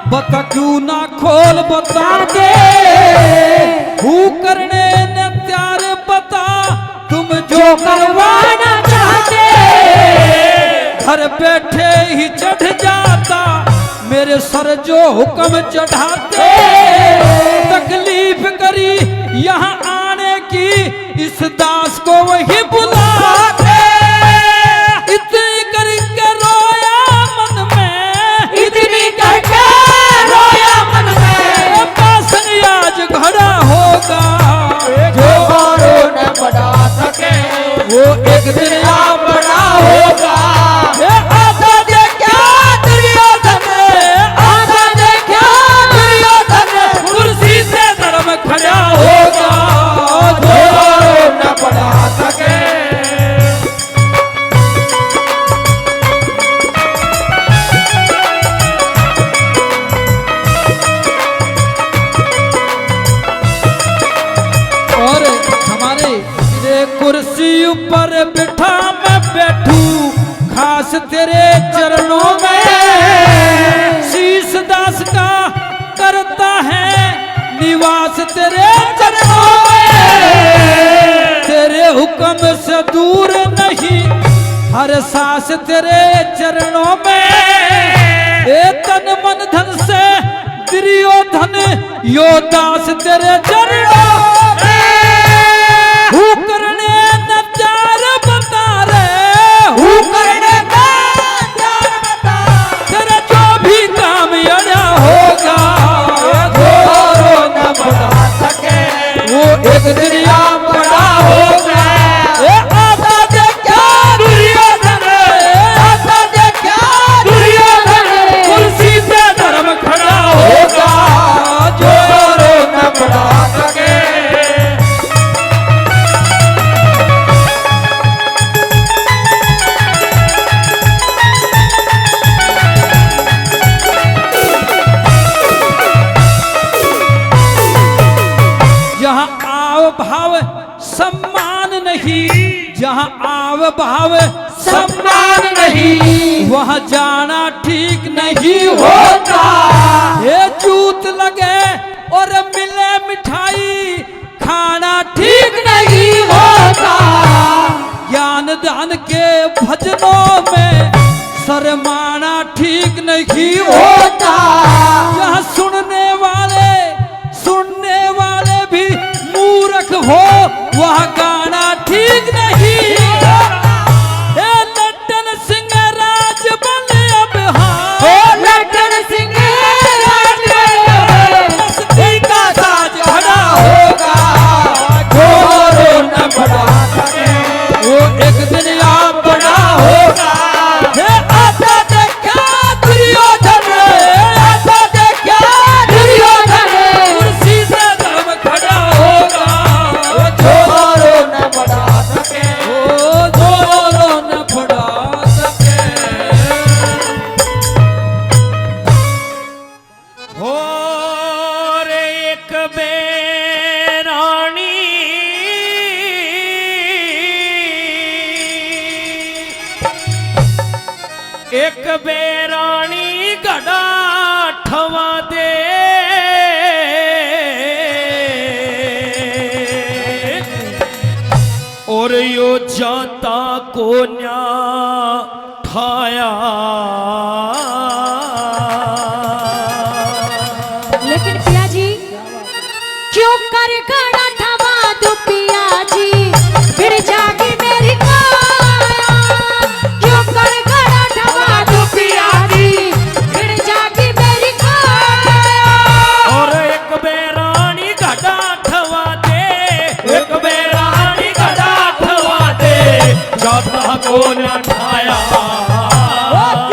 [SPEAKER 3] बता क्यों ना खोल बता दे। हूँ करने न त्यार बता, तुम जो करवाना चाहते। घर बैठे ही चढ़ जाता, मेरे सर जो हुक्म चढ़ाते। तकलीफ करी यहाँ आने की, इस दास को वही बुलाते। इतनी करके रोया मन में, इतनी करके रोया मन में। पासन आज घड़ा होगा, जो औरों न बढ़ा सके वो एक दिन आप बड़ा होगा। आता देखा दुर्योधन, आता देखा दुर्योधन कुर्सी से धर्म खड़ा होगा। जो औरों न बढ़ा सके। और हमारे ऊपर बिठा मैं बैठू खास तेरे चरणों में। शीश दास का करता है निवास तेरे चरणों में। तेरे हुक्म से दूर नहीं हर सांस तेरे चरणों में। ए तन मन धन से दुर्योधन यो दास तेरे चरणों में। हु करने न चार बता रे, हु करने न चार बता। तेरा जो भी काम अड़ा होगा
[SPEAKER 2] जोरो न बढ़ा सके
[SPEAKER 3] वो एक दिन या बड़ा होगा। ए आता देखा दुर्योधन, आता देखा दुर्योधन, कुर्सी पे धर्म खड़ा होगा
[SPEAKER 2] जोरो न बढ़ा सके।
[SPEAKER 3] जहाँ आव भाव सम्मान नहीं, जहाँ आव भाव सम्मान नहीं वहाँ जाना ठीक नहीं होता। ये जूत लगे और मिले मिठाई खाना ठीक नहीं होता। ज्ञान दान के भजनों में शर्माना ठीक नहीं होता। यहाँ सुनने वाले भी मूर्ख हो वह गाना ठीक नहीं। हे लट्टन सिंह राज बन अब हाँ,
[SPEAKER 4] लट्टन सिंह राज बन
[SPEAKER 3] मस्ती का साज खड़ा होगा
[SPEAKER 2] जोरो न बढ़ा सके
[SPEAKER 3] वो एक दिन आप बड़ा होगा। हे आता देखा दुर्योधन, आता देखा दुर्योधन, कुर्सी से धर्म खड़ा होगा
[SPEAKER 2] जोरो न बढ़ा सके।
[SPEAKER 3] ओ जोरो न बढ़ा सके।
[SPEAKER 1] हो रे एक बेरानी एक बेरानी गड़ा ठवा दे। और यो जाता को न्या ठाया।
[SPEAKER 4] लेकिन पिया जी क्यों कर गड़ा ठवा दो पिया जी, फिर जागी मेरी काया। क्यों कर गड़ा ठवा दो पिया जी, फिर जागी मेरी काया।
[SPEAKER 1] और एक बेरानी गड़ा ठवा दे, एक बेरानी गड़ा ठवा दे, जाता को न ठाया।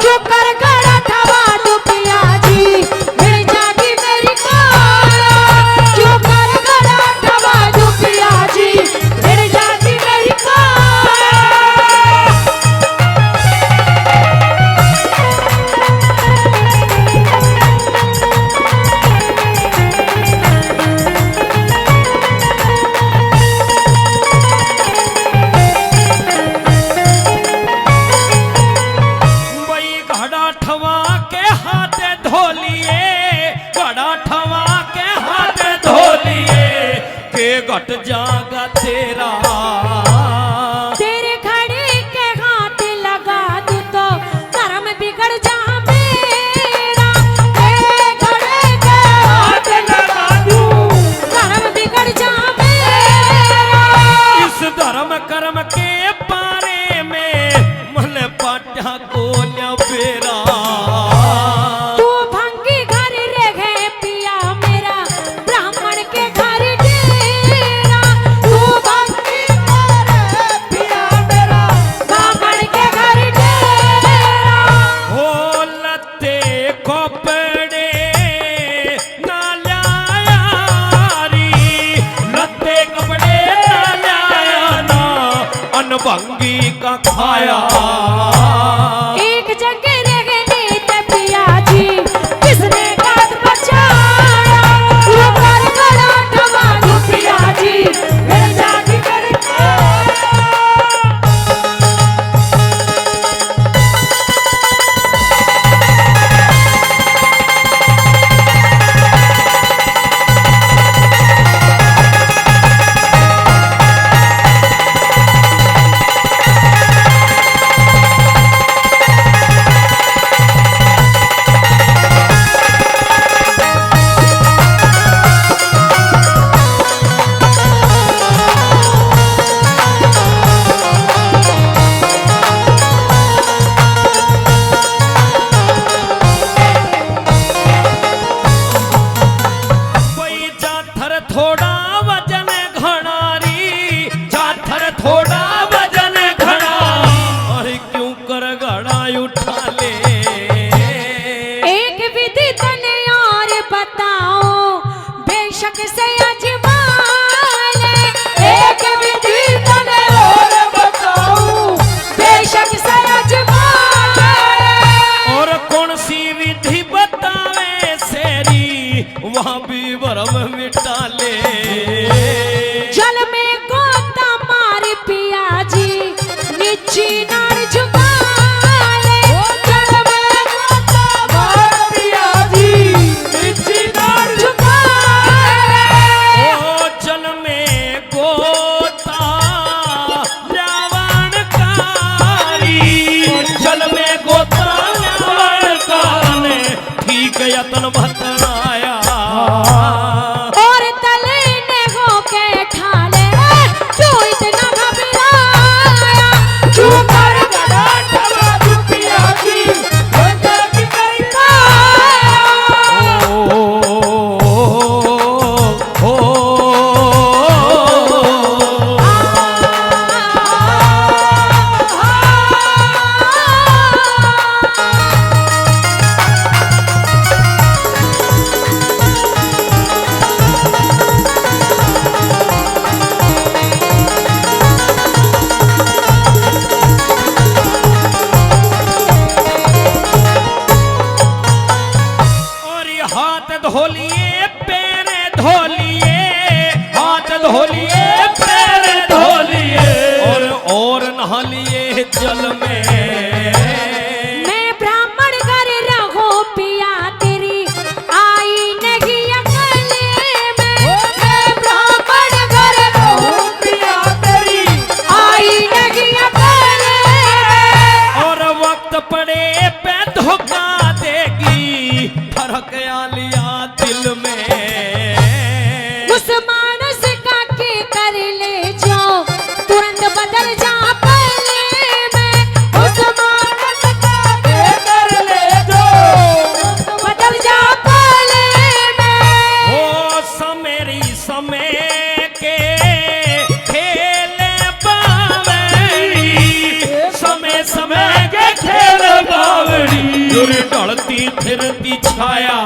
[SPEAKER 4] क्यों कर गड़ा ठवा दो पिया जी, फिर जागी मेरी काया। क्यों कर गड़ा ठवा दो पिया जी, फिर जागी मेरी काया।
[SPEAKER 1] बई घड़ा ठवा के हाथ धो लिए, घड़ा ठवा के हाथ धो लिए, के घट जागा तेरा।
[SPEAKER 4] तेरे घड़े के हाथ लगा दूं तो कर्म बिगड़ जा मेरा। तेरे घड़े के हाथ लगा दूं कर्म बिगड़ जा मेरा।
[SPEAKER 1] इस धर्म कर्म के बारे में मन पाटा को न बेरा।
[SPEAKER 4] तू भंगी घर रह गए पिया मेरा, ब्राह्मण के घर डेरा। तू भंगी घर पिया मेरा, ब्राह्मण के घर डेरा।
[SPEAKER 1] हो लते कपड़े ना लायारी, लते कपड़े ना लाया ना, अनभंगी का खाया।
[SPEAKER 4] एक जगह रह गए ते पिया जी, किसने काट बचाया। तू कर गड़ा ठवा दो पिया जी, फिर जागी करके।
[SPEAKER 1] यतन बतलाया
[SPEAKER 4] और तले ने हो के ठाले क्यों इतना घबराया क्यों कर गड़ा ठवा दुपिया जी बंदा की करता
[SPEAKER 1] धोलिए पैर धोलिए हाथ धोलिए पैर धोलिए और नहा लिए जल में
[SPEAKER 4] मैं ब्राह्मण घर रहूं पिया तेरी आई नहीं अकल में मैं ब्राह्मण घर रहूं पिया तेरी आई नहीं अकल में
[SPEAKER 1] और वक्त पड़े पे धोखा देगी फर्क आ लिया दिल में
[SPEAKER 4] उस मानस का के कर ले जाओ तुरंत बदल जा पले में उस मानस का के कर ले जाओ बदल जा पले में
[SPEAKER 1] ओ समेरी समय के खेले बावड़ी समय समय के खेल बावड़ी दूर ढलती फिरती छाया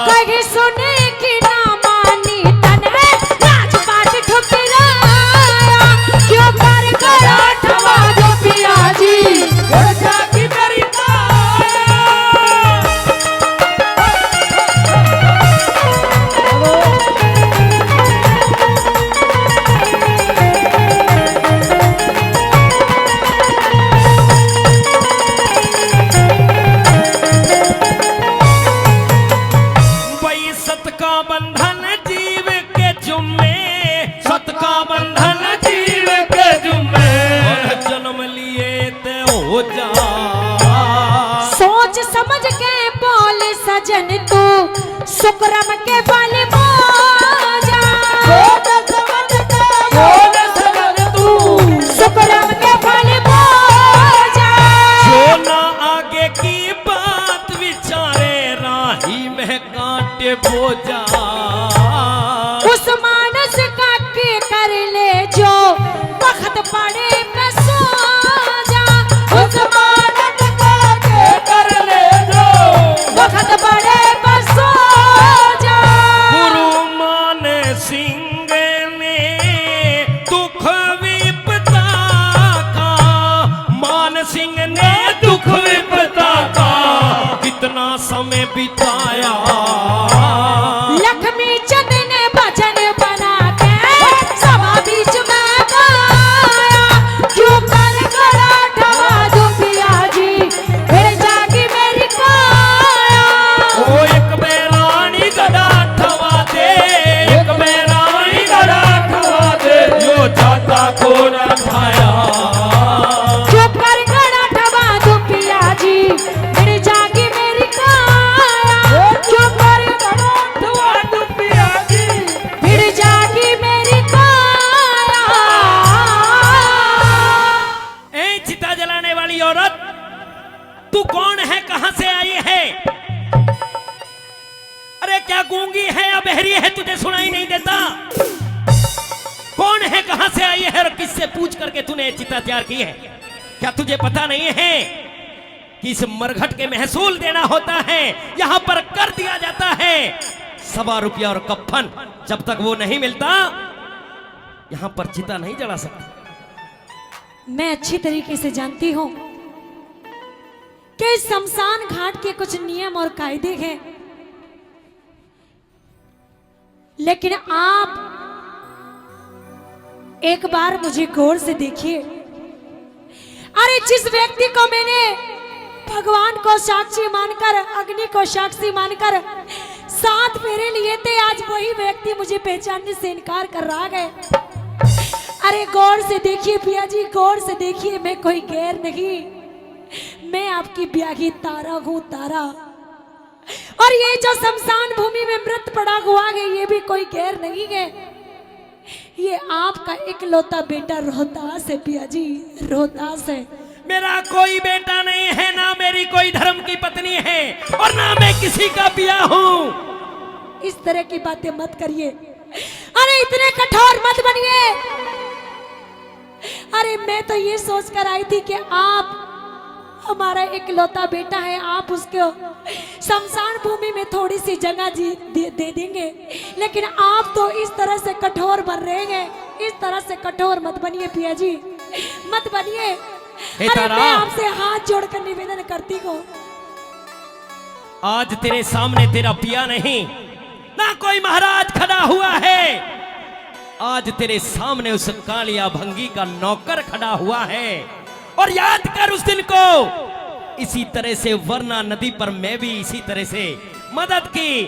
[SPEAKER 4] कहीं सुने की ना मानी तने राजपाट ठुकराया क्यों कर करा ठवा जो पिया जी उड़ जाती मेरी
[SPEAKER 1] वही सत का बंधन जीव के जुम्मे सत का बंधन जीव के जुम्मे और जन्म लिए ते हो जा
[SPEAKER 4] सोच समझ के बोल सजन तू सुकरम के बल बोजा सोच समझ के बोल सजन तू सुकरम के बल बोजा
[SPEAKER 1] जो ना आगे की बात विचारे राही में कांटे बोझा
[SPEAKER 4] उस मानस का के कर ले जो वक्त पड़े पे सो जा उस मानस का के कर ले जो वक्त पड़े पे सो जा
[SPEAKER 1] गुरु मान सिंह ने दुख विपदा का मान सिंह ने दुख विपदा का कितना समय बिताया
[SPEAKER 4] लक्ष्मी चंद ने भजन बना के सभा बीच में गाया क्यों कर गड़ा ठवा जो पिया जी फिर जागी मेरी काया
[SPEAKER 1] ओ एक बेरानी गड़ा ठवा दे एक बेरानी गड़ा ठवा दे जो जाता को न खाया
[SPEAKER 4] चुप कर गड़ा ठवा जो पिया जी फिर जागी मेरी काया चुप कर गड़ा ठवा जो पिया जी फिर जागी मेरी काया
[SPEAKER 1] ए चिता जलाने वाली औरत तू कौन है कहां से आई है अरे क्या गूंगी है या बहरी है तुझे सुनाई नहीं देता कौन है कहां से आई है और किससे पूछ करके तूने चिता तैयार की है क्या तुझे पता नहीं है कि इस मरघट के महसूल देना होता है यहां पर कर दिया जाता है ₹1.25 और कफन जब तक वो नहीं मिलता यहां पर चिता नहीं जला सकती
[SPEAKER 4] मैं अच्छी तरीके से जानती हूँ कि शमशान घाट के कुछ नियम और कायदे हैं, लेकिन आप एक बार मुझे गौर से देखिए। अरे जिस व्यक्ति को मैंने भगवान को साक्षी मानकर, अग्नि को साक्षी मानकर 7 फेरे लिए थे, आज वही व्यक्ति मुझे पहचानने से इनकार कर रहा है। अरे गौर से देखिए पिया जी, गौर से देखिए, मैं कोई गैर नहीं, मैं आपकी ब्याही तारा हूं, तारा। और ये जो शमशान भूमि में मृत पड़ा हुआ है ये भी कोई गैर नहीं है, ये आपका इकलौता बेटा रोहतास है पिया जी, रोहतास है।
[SPEAKER 1] मेरा कोई बेटा नहीं है, ना मेरी कोई धर्म की पत्नी है और ना मैं किसी का पिया हूं।
[SPEAKER 4] इस तरह की बातें मत करिए, अरे इतने कठोर मत बनिए। अरे मैं तो ये सोच कर आई थी कि आप हमारा इकलौता बेटा है, आप उसको शमशान भूमि में थोड़ी सी जगह दे देंगे, लेकिन आप तो इस तरह से कठोर बन रहे हैं। इस तरह से कठोर मत बनिए पिया जी, मत बनिए। अरे मैं आपसे हाथ जोड़कर निवेदन करती हूँ,
[SPEAKER 1] आज तेरे सामने तेरा पिया नहीं, ना कोई महाराज खड़ा हुआ है, आज तेरे सामने उस कालिया भंगी का नौकर खड़ा हुआ है। और याद कर उस दिन को, इसी तरह से वरना नदी पर मैं भी इसी तरह से मदद की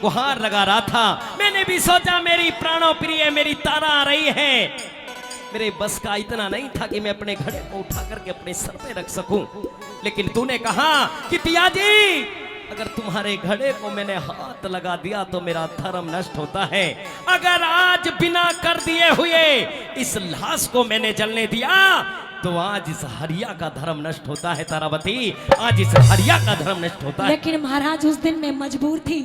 [SPEAKER 1] गुहार लगा रहा था। मैंने भी सोचा मेरी प्राणों प्रिय मेरी तारा आ रही है, मेरे बस का इतना नहीं था कि मैं अपने घड़े को उठा करके अपने सर पे रख सकूं, लेकिन तूने कहा कि पिया जी अगर तुम्हारे घड़े को मैंने हाथ लगा दिया तो मेरा धर्म नष्ट होता है। अगर आज बिना कर दिए हुए इस लाश को मैंने जलने दिया तो आज इस हरिया का धर्म नष्ट होता है। तारावती, आज इस हरिया का धर्म नष्ट होता है।
[SPEAKER 4] लेकिन महाराज उस दिन मैं मजबूर थी,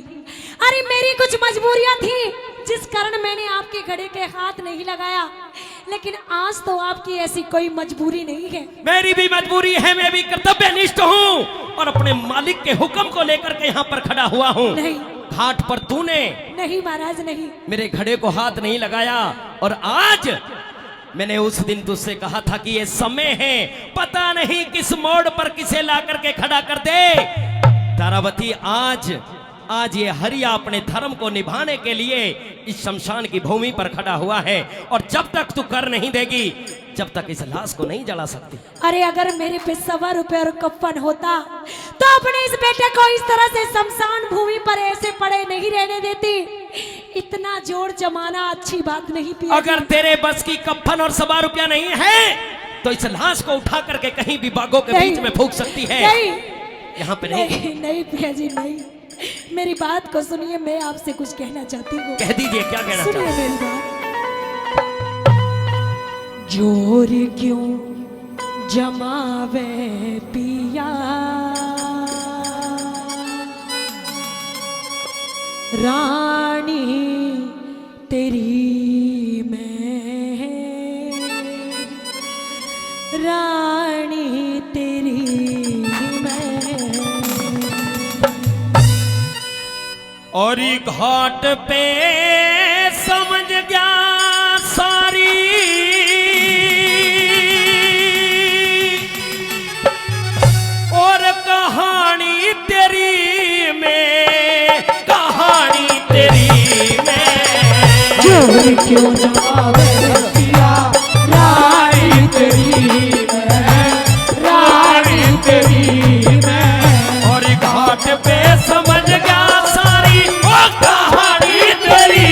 [SPEAKER 4] अरे मेरी कुछ मजबूरियां थी जिस कारण मैंने आपके घड़े के हाथ नहीं लगाया, लेकिन आज तो आपकी ऐसी कोई मजबूरी नहीं है।
[SPEAKER 1] मेरी भी मजबूरी है, मैं भी कर्तव्यनिष्ठ हूँ और अपने मालिक के हुक्म को लेकर के यहाँ पर खड़ा हुआ हूँ।
[SPEAKER 4] नहीं,
[SPEAKER 1] घाट पर तूने
[SPEAKER 4] नहीं महाराज नहीं,
[SPEAKER 1] मेरे घड़े को हाथ नहीं लगाया, और आज मैंने उस दिन तुझसे कहा था कि ये समय है, पता नहीं किस मोड़ पर किसे ला करके खड़ा कर दे। तारावती, आज ये हरिया अपने धर्म को निभाने के लिए इस शमशान की भूमि पर खड़ा हुआ है, और जब तक तू कर नहीं देगी जब तक इस लाश को नहीं जला सकती।
[SPEAKER 4] अरे अगर मेरे पे 100 रुपए और कफन होता तो अपने इस बेटे को इस तरह से शमशान भूमि पर ऐसे पड़े नहीं रहने देती। इतना जोर जमाना अच्छी बात नहीं पिया।
[SPEAKER 1] अगर तेरे बस की कफन और 100 रुपया नहीं है तो इस लाश को उठा करके कहीं भी बागों के बीच में फूंक सकती है।
[SPEAKER 4] नहीं,
[SPEAKER 1] यहाँ पे नहीं,
[SPEAKER 4] नहीं पिया जी नहीं, मेरी बात को सुनिए, मैं आपसे कुछ कहना चाहती हूँ।
[SPEAKER 1] कह दीजिए, क्या कहना चाहती
[SPEAKER 4] सुनिए मेरी बात। जोर क्यों जमावे पिया, रानी तेरी मैं, रानी तेरी मैं।
[SPEAKER 1] और घाट पे समझ गया सारी और कहानी तेरी में, कहानी तेरी में।
[SPEAKER 3] जोर क्यों जमावे पिया, रानी तेरी मैं, रानी तेरी मैं।
[SPEAKER 1] और घाट पे समझ गया सारी वो कहानी तेरी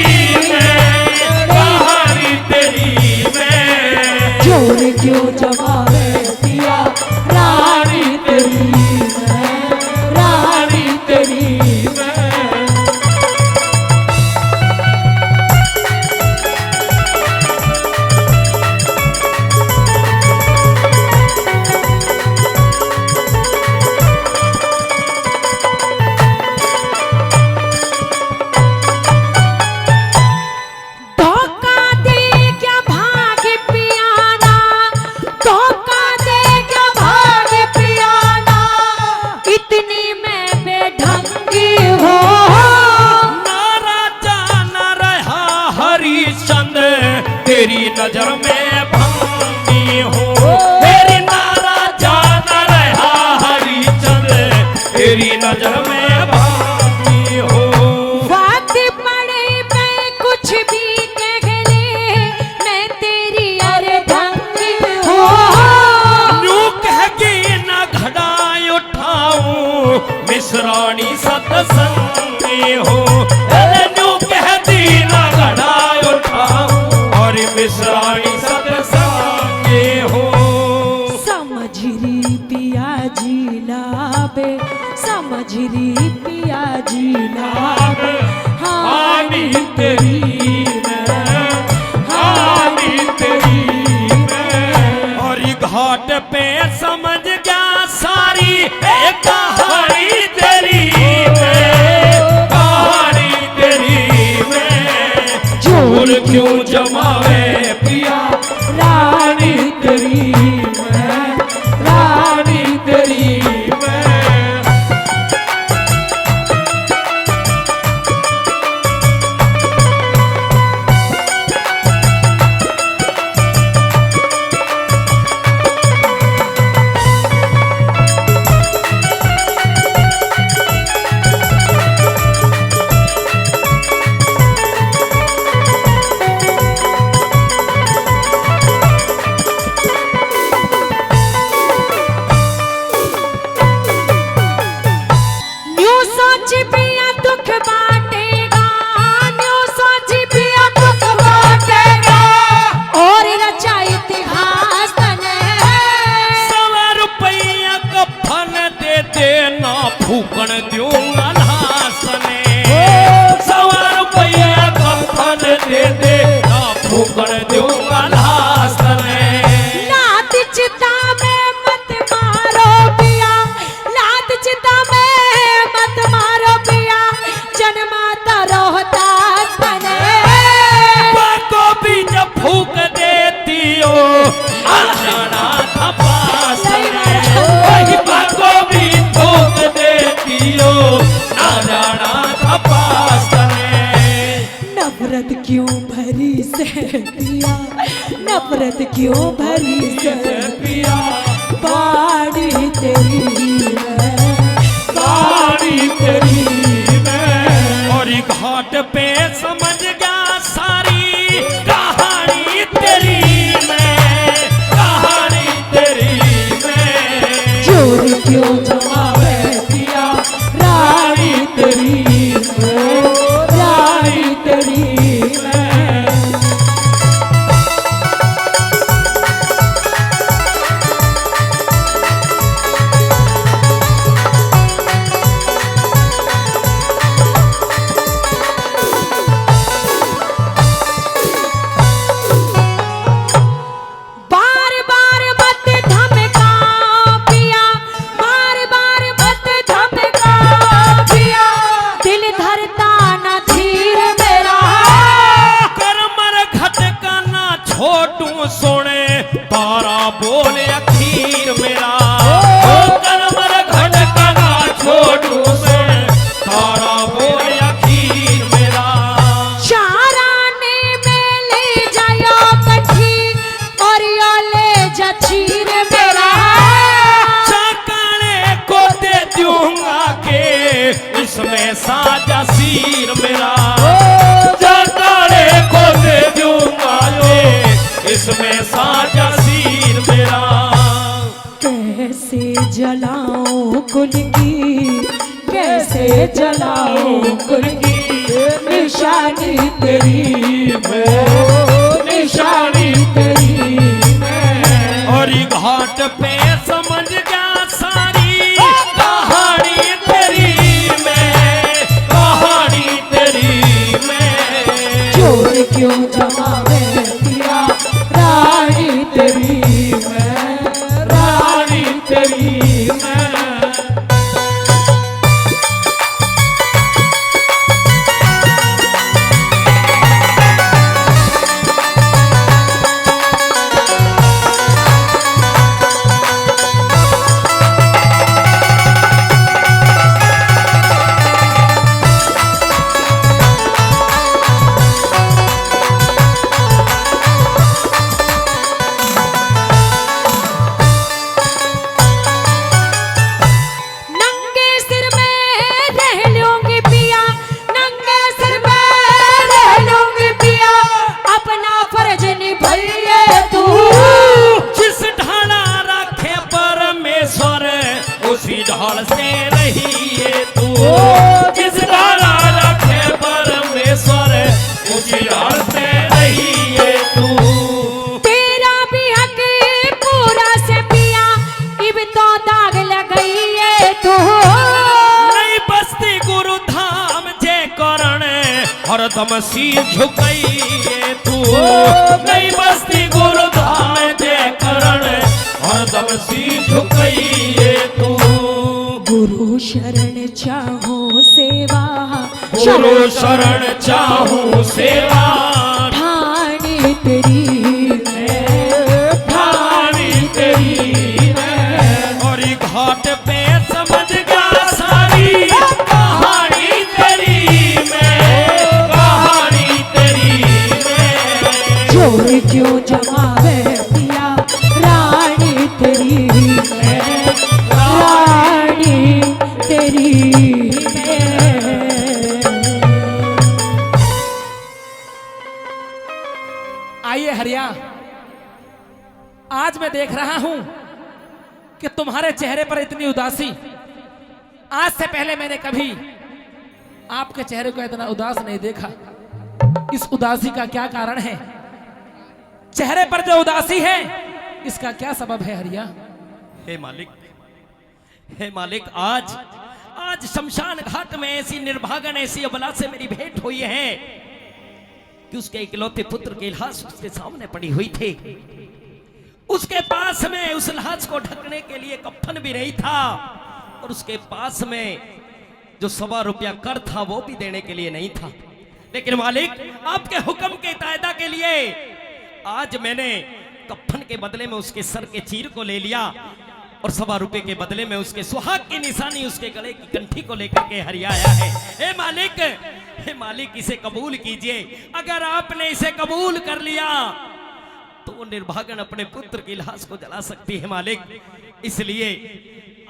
[SPEAKER 1] में, कहानी तेरी में।
[SPEAKER 3] जोर क्यों जमावे पिया, रानी तेरी मैं, रानी तेरी मैं।
[SPEAKER 1] तेरी नजर में भंगी हूँ, तेरी नारा जाना रहा हरिचंद्र, तेरी नजर में भंगी हूँ।
[SPEAKER 4] बात पड़े मैं कुछ भी कह ले, मैं तेरी अर्धंगी हूँ।
[SPEAKER 1] यूं कहगी न घड़ा उठाऊं, मिश्राणी सत्संगी हूँ। यूं कहती न घड़ा उठाऊं और मिश्राणी सत्संगी हूँ।
[SPEAKER 4] समझ री पिया जी लाबे, समझ री पिया जी
[SPEAKER 2] मैं पिया रानी तेरी मैं, रानी तेरी मैं।
[SPEAKER 4] न्यू सोच पिया दुख बांटेगा, न्यू सोच पिया दुख बांटेगा, और रचा इतिहास तने।
[SPEAKER 1] 100 रुपया कफन दे देना फूकन दूंगा लाश ने।
[SPEAKER 2] 100 रुपया कफन दे दे ना फूकन दूंगा लाश ने।
[SPEAKER 4] लात चिता में मत मारो पिया, लात चिता में मत मारो पिया, जन्माता रोहतास बने।
[SPEAKER 1] को भी जब फूक देती हो आ जाना था पास में।
[SPEAKER 2] वही को भी फूक देती हो ना जाना था पास में।
[SPEAKER 4] नफरत क्यों भरी से पिया, नफरत क्यों भरी से
[SPEAKER 2] पिया
[SPEAKER 4] बाड़ी तेरी मैं,
[SPEAKER 2] रानी तेरी मैं।
[SPEAKER 1] और ये घाट पे समझ गया सारी कहानी तेरी मैं, कहानी तेरी मैं।
[SPEAKER 4] चोरी क्यों
[SPEAKER 2] जमावे पिया रानी तेरी मैं, रानी तेरी मैं।
[SPEAKER 4] बार बार मत धमका पिया, बार बार मत धमका पिया, दिल धरता न धीर मेरा।
[SPEAKER 1] करमर खटका ना छोटू सोने तारा बोले अखीर मेरा।
[SPEAKER 2] करमर घटका ना छोटू सुन
[SPEAKER 1] तारा बोले अखीर मेरा।
[SPEAKER 4] चाराने में ले जायो कठी, और यो ले जा चीर मेरा।
[SPEAKER 1] चाकाने को दे दूंगा के इसमें साजा सीर मेरा।
[SPEAKER 2] जटाड़े को दे दूंगा ये
[SPEAKER 1] इसमें साजा सीर मेरा।
[SPEAKER 4] कैसे जलाऊं कुल की, कैसे जलाऊं कुल की, निशानी तेरी मैं,
[SPEAKER 2] निशानी तेरी मैं।
[SPEAKER 1] और ये घाट पे समझ गया सारी कहानी तेरी मैं, कहानी तेरी मैं।
[SPEAKER 4] चोर क्यों जमावे पिया, रानी तेरी मैं,
[SPEAKER 2] रानी तेरी मैं।
[SPEAKER 4] नंगे सिर में रह लूंगी पिया, नंगे सिर में रह लूंगी पिया, अपना फर्ज निभाइए तू।
[SPEAKER 1] जिस ढाला रखे परमेश्वर उसी ढाल से रहिए तू।
[SPEAKER 2] जिस डाला रखे परमेश्वर उसी डाल से रहिए तू।
[SPEAKER 4] तेरा भी हक पूरा से पिया, इब तो दाग लगाइए तू।
[SPEAKER 1] नहीं बस्ती गुरु धाम जे करण हरदम सिर झुकाइए तू।
[SPEAKER 2] नहीं बस्ती गुरु धाम जय करण हरदम सिर झुकाइए तू।
[SPEAKER 4] गुरु शरण चाहूं सेवा,
[SPEAKER 2] गुरु शरण चाहूं सेवा
[SPEAKER 4] ठानी तेरी तेरी मैं,
[SPEAKER 1] कहानी तेरी मैं। और ये घाट पे समझ गया सारी कहानी तेरी मैं, कहानी तेरी मैं।
[SPEAKER 4] चोर क्यों जमावे पिया रानी तेरी मैं, रानी तेरी मैं।
[SPEAKER 3] आइए हरिया, आज मैं देख रहा हूं कि तुम्हारे चेहरे पर इतनी उदासी, आज से पहले मैंने कभी आपके चेहरे को इतना उदास नहीं देखा। इस उदासी का क्या कारण है? चेहरे पर जो उदासी है इसका क्या सबब है हरिया?
[SPEAKER 1] हे मालिक, हे मालिक, आज शमशान घाट में ऐसी निर्भागन, ऐसी अबला से मेरी भेंट हुई है कि उसके इकलौते पुत्र की लाश उसके सामने पड़ी हुई थी। उसके पास में उस लाश को ढकने के लिए कफन भी नहीं था, और उसके पास में जो ₹1.25 कर था वो भी देने के लिए नहीं था। लेकिन मालिक, आपके हुक्म के तायदा के लिए आज मैंने कफन के बदले में उसके सर के चीर को ले लिया, और ₹1.25 के बदले में उसके सुहाग की निशानी, उसके गले की कंठी को लेकर के हरिया आया है। हे मालिक, हे मालिक, इसे कबूल कीजिए। अगर आपने इसे कबूल कर लिया तो वो निर्भागन अपने पुत्र की लाश को जला सकती है मालिक, इसलिए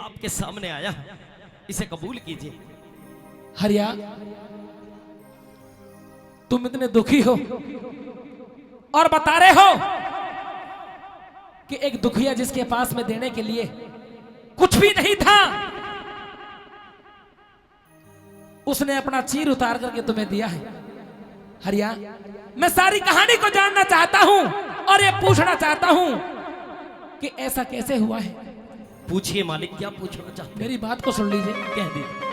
[SPEAKER 1] आपके सामने आया, इसे कबूल कीजिए।
[SPEAKER 3] हरिया, तुम इतने दुखी हो और बता रहे हो कि एक दुखिया जिसके पास में देने के लिए कुछ भी नहीं था, उसने अपना चीर उतार करके तुम्हें दिया है। हरिया, मैं सारी कहानी को जानना चाहता हूं और ये पूछना चाहता हूं कि ऐसा कैसे हुआ है।
[SPEAKER 1] पूछिए मालिक, क्या पूछना चाहते हैं?
[SPEAKER 3] मेरी बात को सुन लीजिए।
[SPEAKER 1] कह दीजिए।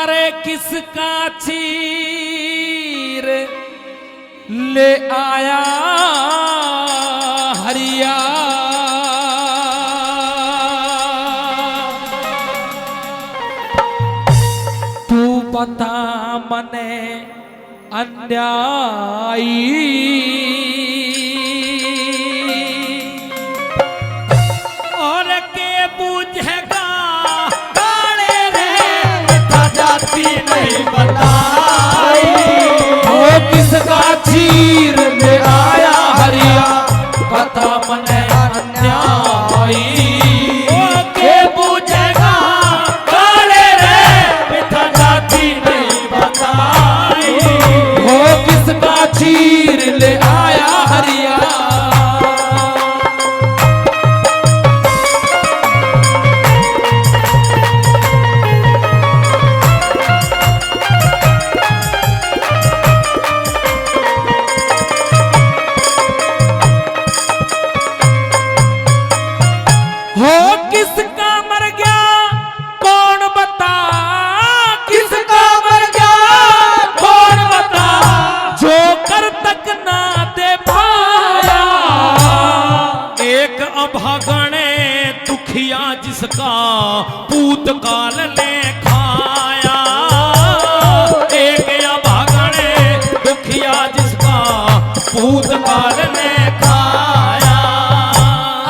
[SPEAKER 3] अरे किसका चीर ले आया हरिया, तू बता मने अन्यायी, और के बुझेगा काले रे था जाती नहीं बताई।
[SPEAKER 2] वो किसका चीर ले आया हरिया, पता मने अन्यायी।
[SPEAKER 1] के बुझेगा काले रे था जाती नहीं बताई।
[SPEAKER 2] वो किसका चीर ले आया हरिया।
[SPEAKER 3] हो किसका मर गया कौन बता,
[SPEAKER 2] किसका मर गया कौन बता,
[SPEAKER 3] जो कर तक ना दे पाया।
[SPEAKER 1] एक अभागणे दुखिया जिसका पूतकाल ने खाया। एक अभागणे दुखिया जिसका पूतकाल ने खाया।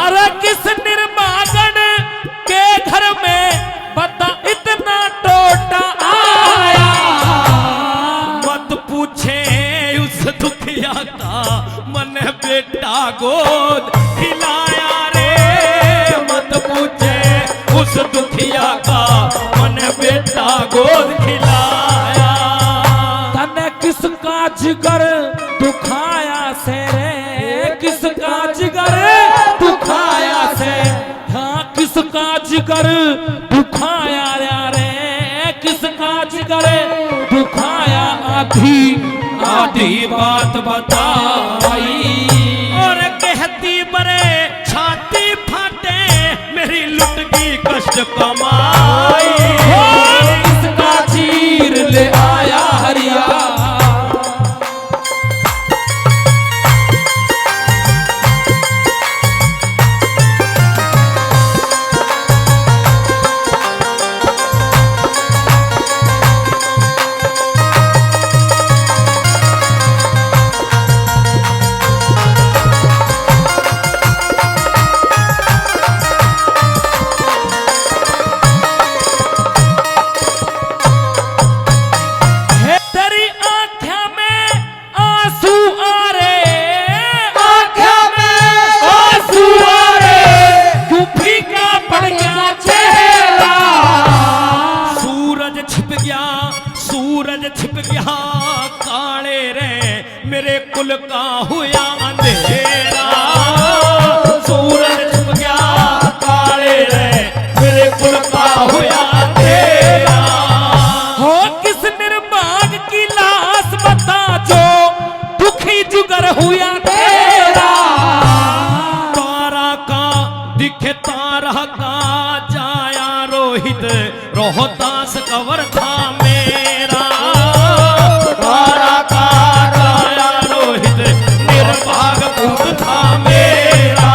[SPEAKER 3] अरे किस निर्मागन के घर में बता इतना टोटा आया।
[SPEAKER 1] मत पूछे उस दुखिया का मन बेटा गोद खिलाया रे। मत पूछे उस दुखिया का मन बेटा गोद खिलाया।
[SPEAKER 3] तने किसका जिगर दुखाया से रे, किसका जिगर दुखाया से, हाँ किसका जिगर दुखाया रे, किसका जिगर दुखाया। आधी
[SPEAKER 1] आधी बात बताई और कहती बरे छाती फाटे मेरी लुट की कष्ट कमाई।
[SPEAKER 2] किसका चीर ले आया हरिया।
[SPEAKER 1] हुआ अंधेरा, सूरज छुप गया काले रे बिल्कुल का हुआ अंधेरा। हो किस निर्भाग की लाश बता जो दुखी जुगर हुआ तेरा, तारा का दिखे तारा का जाया रोहित रोहतास कवर था मेरा, तारा का जाया रोहित निर्भाग पूत था मेरा।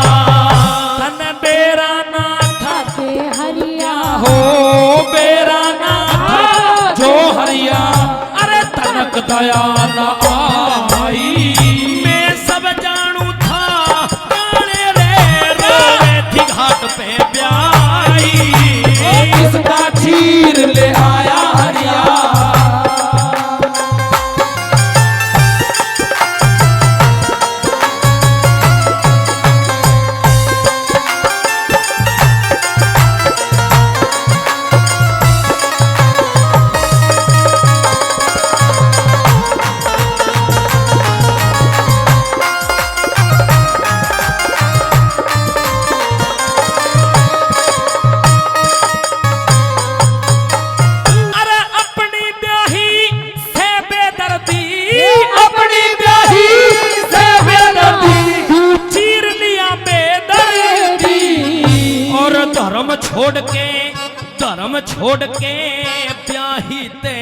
[SPEAKER 1] तन बेरा ना था
[SPEAKER 4] के हरिया
[SPEAKER 1] हो बेरा ना था जो हरिया, अरे तनक दया न आई। मैं सब जानू था काले रे रोए थी घाट पे ब्याई,
[SPEAKER 3] किसका चीर ले आया हरिया।
[SPEAKER 1] अरे अपनी ब्याही से बेदर्दी,
[SPEAKER 3] अपनी ब्याही से बेदर्दी
[SPEAKER 1] चीर लिया बेदर्दी, और धर्म छोड़ के ब्याही ते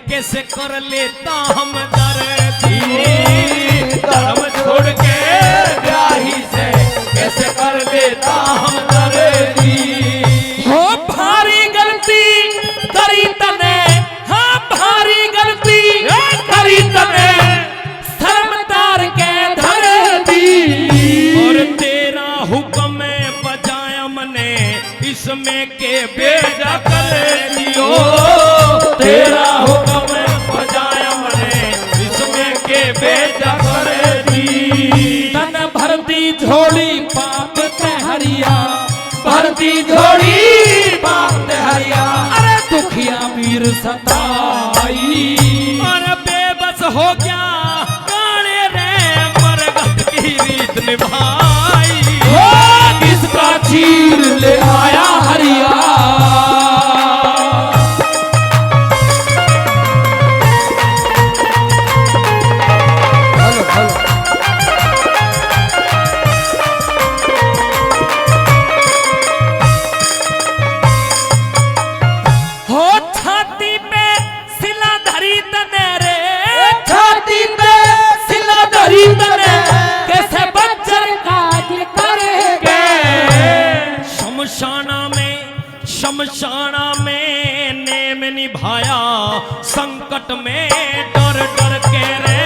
[SPEAKER 1] कैसे कर लेता हम दर्दी, धर्म छोड़ के ब्याही से कैसे कर लेता हम दर्दी। हो भारी गलती करी तने, हाँ भारी गलती करी तने, शर्म तार के धर दी, और तेरा हुक्म बजाया मने इसमें के बेजा कर दियो, तेरा हुक्म बजाया मने इसमें के बेजा कर दी। तन भरती झोली पाप ते हरिया,
[SPEAKER 3] भरती झोली पाप ते हरिया,
[SPEAKER 1] अरे
[SPEAKER 3] दुखिया वीर सताई।
[SPEAKER 1] और बेबस हो गया काले रे मरगत की रीत निभाई।
[SPEAKER 3] ओ किसका चीर ले आया हरिया।
[SPEAKER 1] हो छाती पे सिला धरी तने रे,
[SPEAKER 3] छाती पे सिला धरी तने,
[SPEAKER 1] कैसे बच्चर
[SPEAKER 4] का दिल करेगा।
[SPEAKER 1] शमशाना में नेम निभाया संकट में डर डर के रे,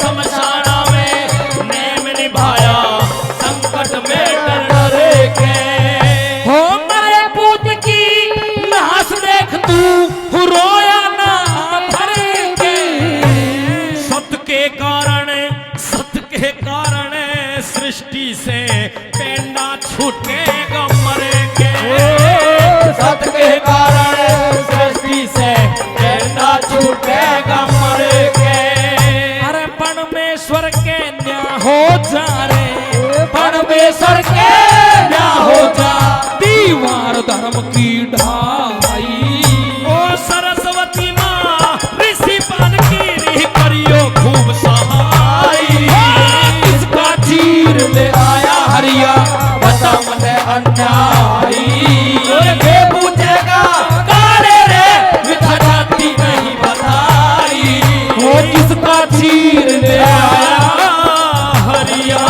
[SPEAKER 1] शमशाना में नेम निभाया संकट में डर डर के। हो मरे पूत की लाश देख तू रोया ना भर के, सत के कारण सृष्टि से पेंडा छूटेगा मर के,
[SPEAKER 3] सत के कारण सृष्टि से पेंडा छूटेगा मर के।
[SPEAKER 1] अरे परमेश्वर के न्याय हो जा रे,
[SPEAKER 3] परमेश्वर के न्याय हो जा, दीवार धर्म की ढाई।
[SPEAKER 1] ओ सरस्वती माँ ऋषि पान की री करियो खूब सहाय।
[SPEAKER 3] किसका चीर ले आया हरिया, बता मने अन्यायी।
[SPEAKER 1] के पूछेगा काले रे विधा जाति नहीं बताई,
[SPEAKER 3] वो किसका चीर ले आया
[SPEAKER 1] हरिया।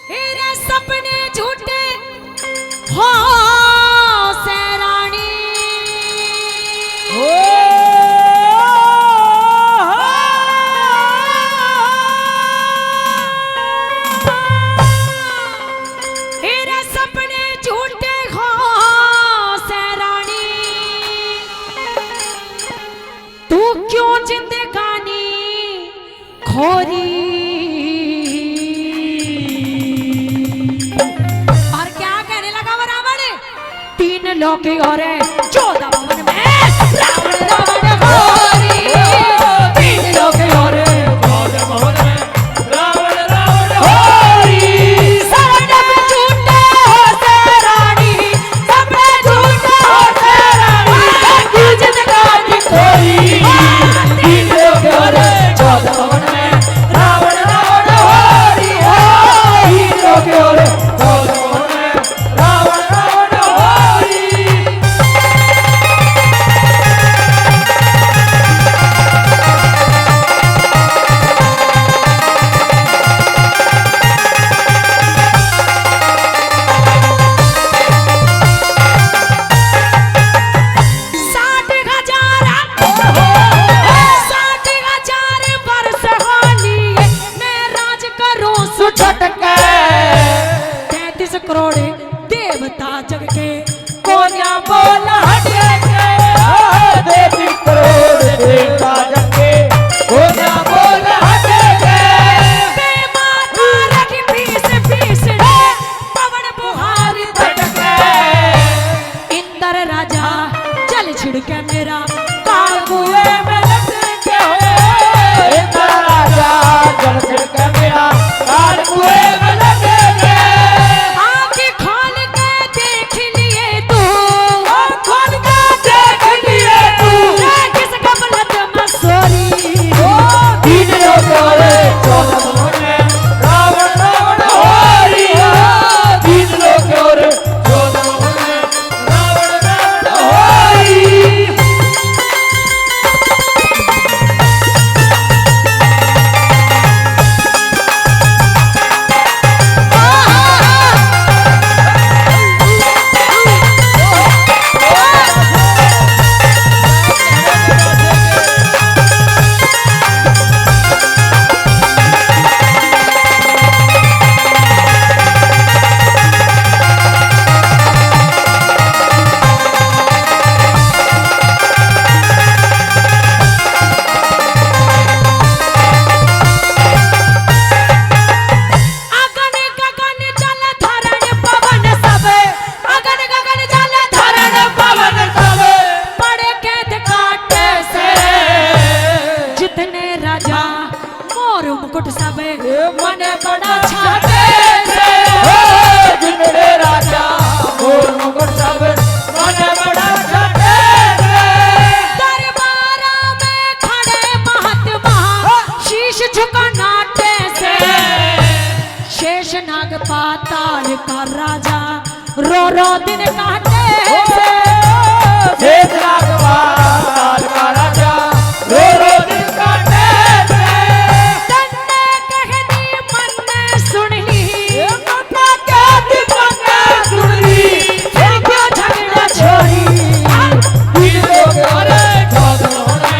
[SPEAKER 4] तेरे सपने झूठे हो से रानी, तेरे सपने झूठे हो से रानी, तू क्यों जिंदगानी खोरी। और क्या कहने लगा वो रावण, 3 लोग और 14 भवन में रावण रावण खोरी। मुकुट सब मन बड़ा छाटे से
[SPEAKER 3] जिंदड़े राजा मोर मुकुट सब मन बड़ा छाटे से
[SPEAKER 4] दरबारा में खड़े महात्मा शीश झुका नाटे से शेष नाग पाताल का राजा रो रो दिन काटे से
[SPEAKER 3] शेष नाग पाताल का राजा रो रो दिन काटे से
[SPEAKER 4] तन्ने कह दी मन ने सुन ली
[SPEAKER 3] कथा क्या दी मन ने सुन ली फिर क्यों झगड़ा छोड़ी तीन लोग अरे चौदह ने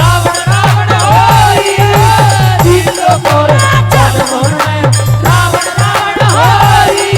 [SPEAKER 3] रावण रावण होई तीन लोग अरे चौदह ने रावण रावण होई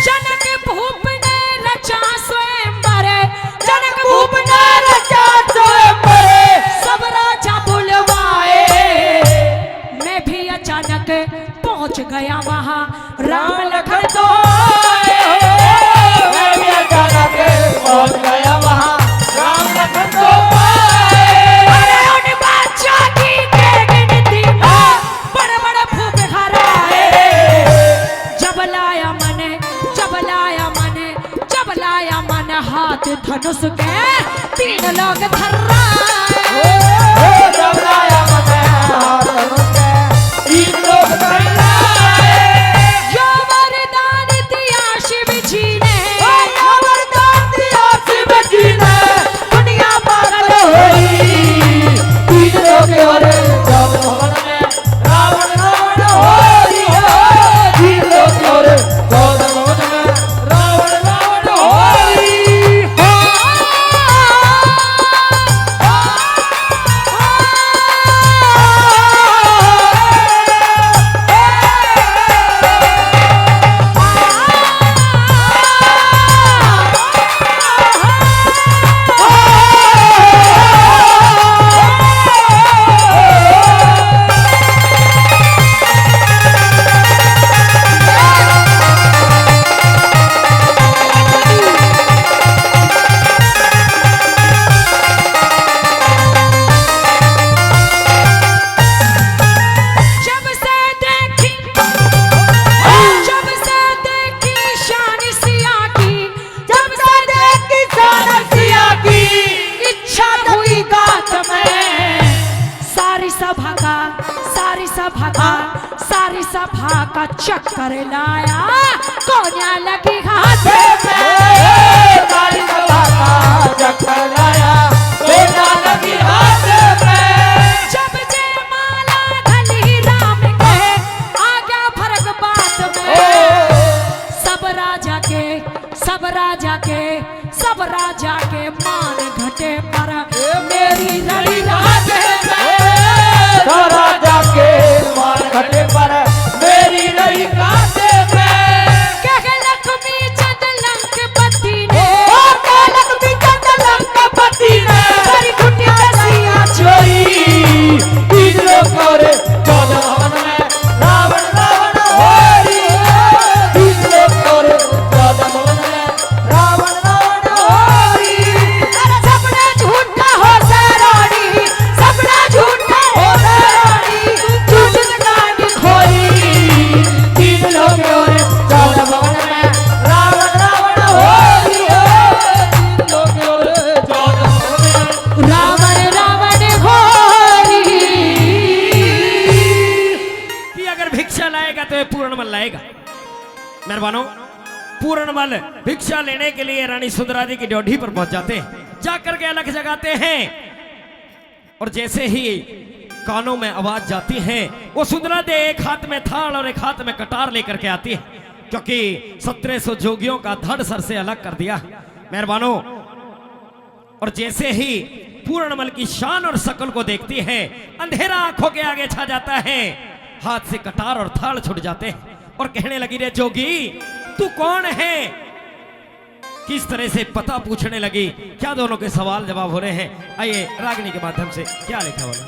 [SPEAKER 4] जनक भूप ने रचा स्वयंवर जनक भूप ने रचा स्वयंवर सब राजा बुलवाए मैं भी अचानक पहुंच गया वहां राम लखन तो
[SPEAKER 3] मैं भी अचानक पहुंच गया वहां राम लखन को पाए
[SPEAKER 4] अरे उन बादशाह की के गिनती में बड़े बड़े भूप हराए जब लाया मन हाथ धनुष के तीन लोग थर्राए
[SPEAKER 3] जब लाया मन हाथ में तीन लोग थर्राए
[SPEAKER 4] जो वरदान दिया शिव जी ने
[SPEAKER 3] वरदान दिया शिव जी ने दुनिया पागल होई तीन लोग अरे जब भवन में रावण रावण होई तीन लोग अरे जब भवन में रावण रावण होई
[SPEAKER 4] जब से देखी शान सिया की जब से देखी शान सिया की इच्छा हुई गात में सारी सभा का चक्कर लाया कोन्या लगी हाथ में
[SPEAKER 3] सारी सभा का चक्कर लाया कोना लगी हाथ में
[SPEAKER 4] जब जयमाला घली राम के आ गया फर्क बात में सब राजा के मान घटे पर मेरी रड़ी रात
[SPEAKER 3] तो राजा के मान घटे पर मेरी रही काटे में
[SPEAKER 4] कह लक्ष्मी चंद लंकपति ने
[SPEAKER 3] लक्ष्मी चंद लंकापति ने
[SPEAKER 4] सारी कुटिया सिया
[SPEAKER 3] चोरी तीन लोग और चौदह भवन में रावण रावण होरी तीन लोग और चौदह भवन में रावण रावण होरी
[SPEAKER 4] अरे सपना झूठा हो सरानी सपना झूठा हो सरानी झूठ काट
[SPEAKER 3] खोरी तीन लोग और चौदह भवन में रावण रावण होरी तीन लोग और चौदह भवन में
[SPEAKER 4] रावण रावण होरी
[SPEAKER 1] कि अगर भिक्षा लाएगा तो ये पूर्णमल लाएगा। मेहरबानों, पूर्णमल भिक्षा लेने के लिए रानी सुंदराजी की ड्योढ़ी पर पहुंच जाते हैं, जाकर के अलग जगाते हैं और जैसे ही कानों में आवाज जाती है वो सुंदरा दे एक हाथ में थाल और एक हाथ में कटार लेकर के आती है, क्योंकि 1700 जोगियों का धड़ सर से अलग कर दिया। मेहरबानों, और जैसे ही पूर्णमल की शान और शकल को देखती है, अंधेरा आंखों के आगे छा जाता है, हाथ से कटार और थाल छूट जाते हैं और कहने लगी, रे जोगी तू कौन है? किस तरह से पता पूछने लगी। क्या दोनों के सवाल जवाब हो रहे हैं, आइए रागिनी के माध्यम से क्या लिखा होगा।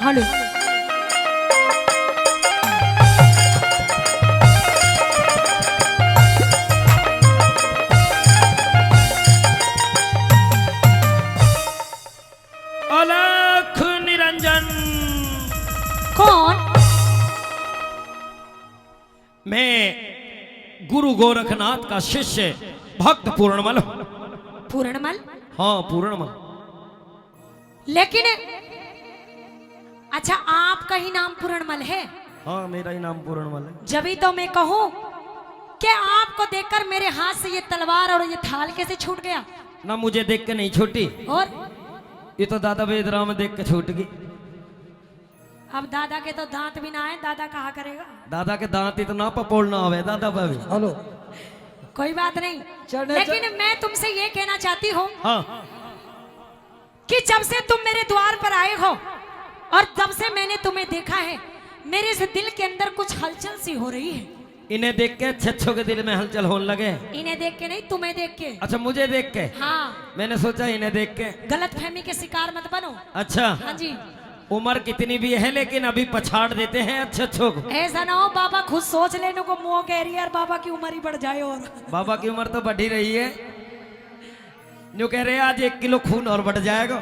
[SPEAKER 4] हेलो
[SPEAKER 1] अलख निरंजन।
[SPEAKER 4] कौन?
[SPEAKER 1] मैं गुरु गोरखनाथ का शिष्य भक्त पूर्णमल हूं।
[SPEAKER 4] पूर्णमल?
[SPEAKER 1] हाँ पूर्णमल।
[SPEAKER 4] लेकिन अच्छा आपका ही नाम पूर्णमल है?
[SPEAKER 1] हाँ मेरा ही नाम पूर्णमल है।
[SPEAKER 4] जभी तो मैं कहूँ कि आपको देखकर मेरे हाथ से ये तलवार और ये थाल कैसे छूट गया?
[SPEAKER 1] ना मुझे देख के नहीं छूटी,
[SPEAKER 4] और
[SPEAKER 1] ये तो दादा वेदराम देख के छूट गई।
[SPEAKER 4] अब दादा के तो दांत भी ना है, दादा कहा करेगा?
[SPEAKER 1] दादा के दांत इतना पपोड़ना होवे दादा पे भी।
[SPEAKER 3] हेलो
[SPEAKER 4] कोई बात नहीं, लेकिन मैं तुमसे ये कहना चाहती हूँ
[SPEAKER 1] हाँ
[SPEAKER 4] कि जब से तुम मेरे द्वार पर आए हो और जब से मैंने तुम्हें देखा है, मेरे से दिल के अंदर कुछ हलचल सी हो रही है।
[SPEAKER 1] इन्हें देख के छच्छों के दिल में हलचल होने लगे।
[SPEAKER 4] इन्हें देख के नहीं, तुम्हें देख के।
[SPEAKER 1] अच्छा मुझे देख के?
[SPEAKER 4] हाँ।
[SPEAKER 1] मैंने सोचा इन्हें देख के।
[SPEAKER 4] गलतफहमी के शिकार मत बनो।
[SPEAKER 1] अच्छा
[SPEAKER 4] हाँ जी।
[SPEAKER 1] उम्र कितनी भी है लेकिन अभी पछाड़ देते हैं अच्छों को।
[SPEAKER 4] ऐसा ना हो बाबा खुद सोच लेने को मुंह कह रही है और बाबा की उम्र ही बढ़ जाए। और
[SPEAKER 1] बाबा की उम्र तो बढ़ी रही है, जो कह रहे हैं आज 1 किलो खून और बढ़ जाएगा।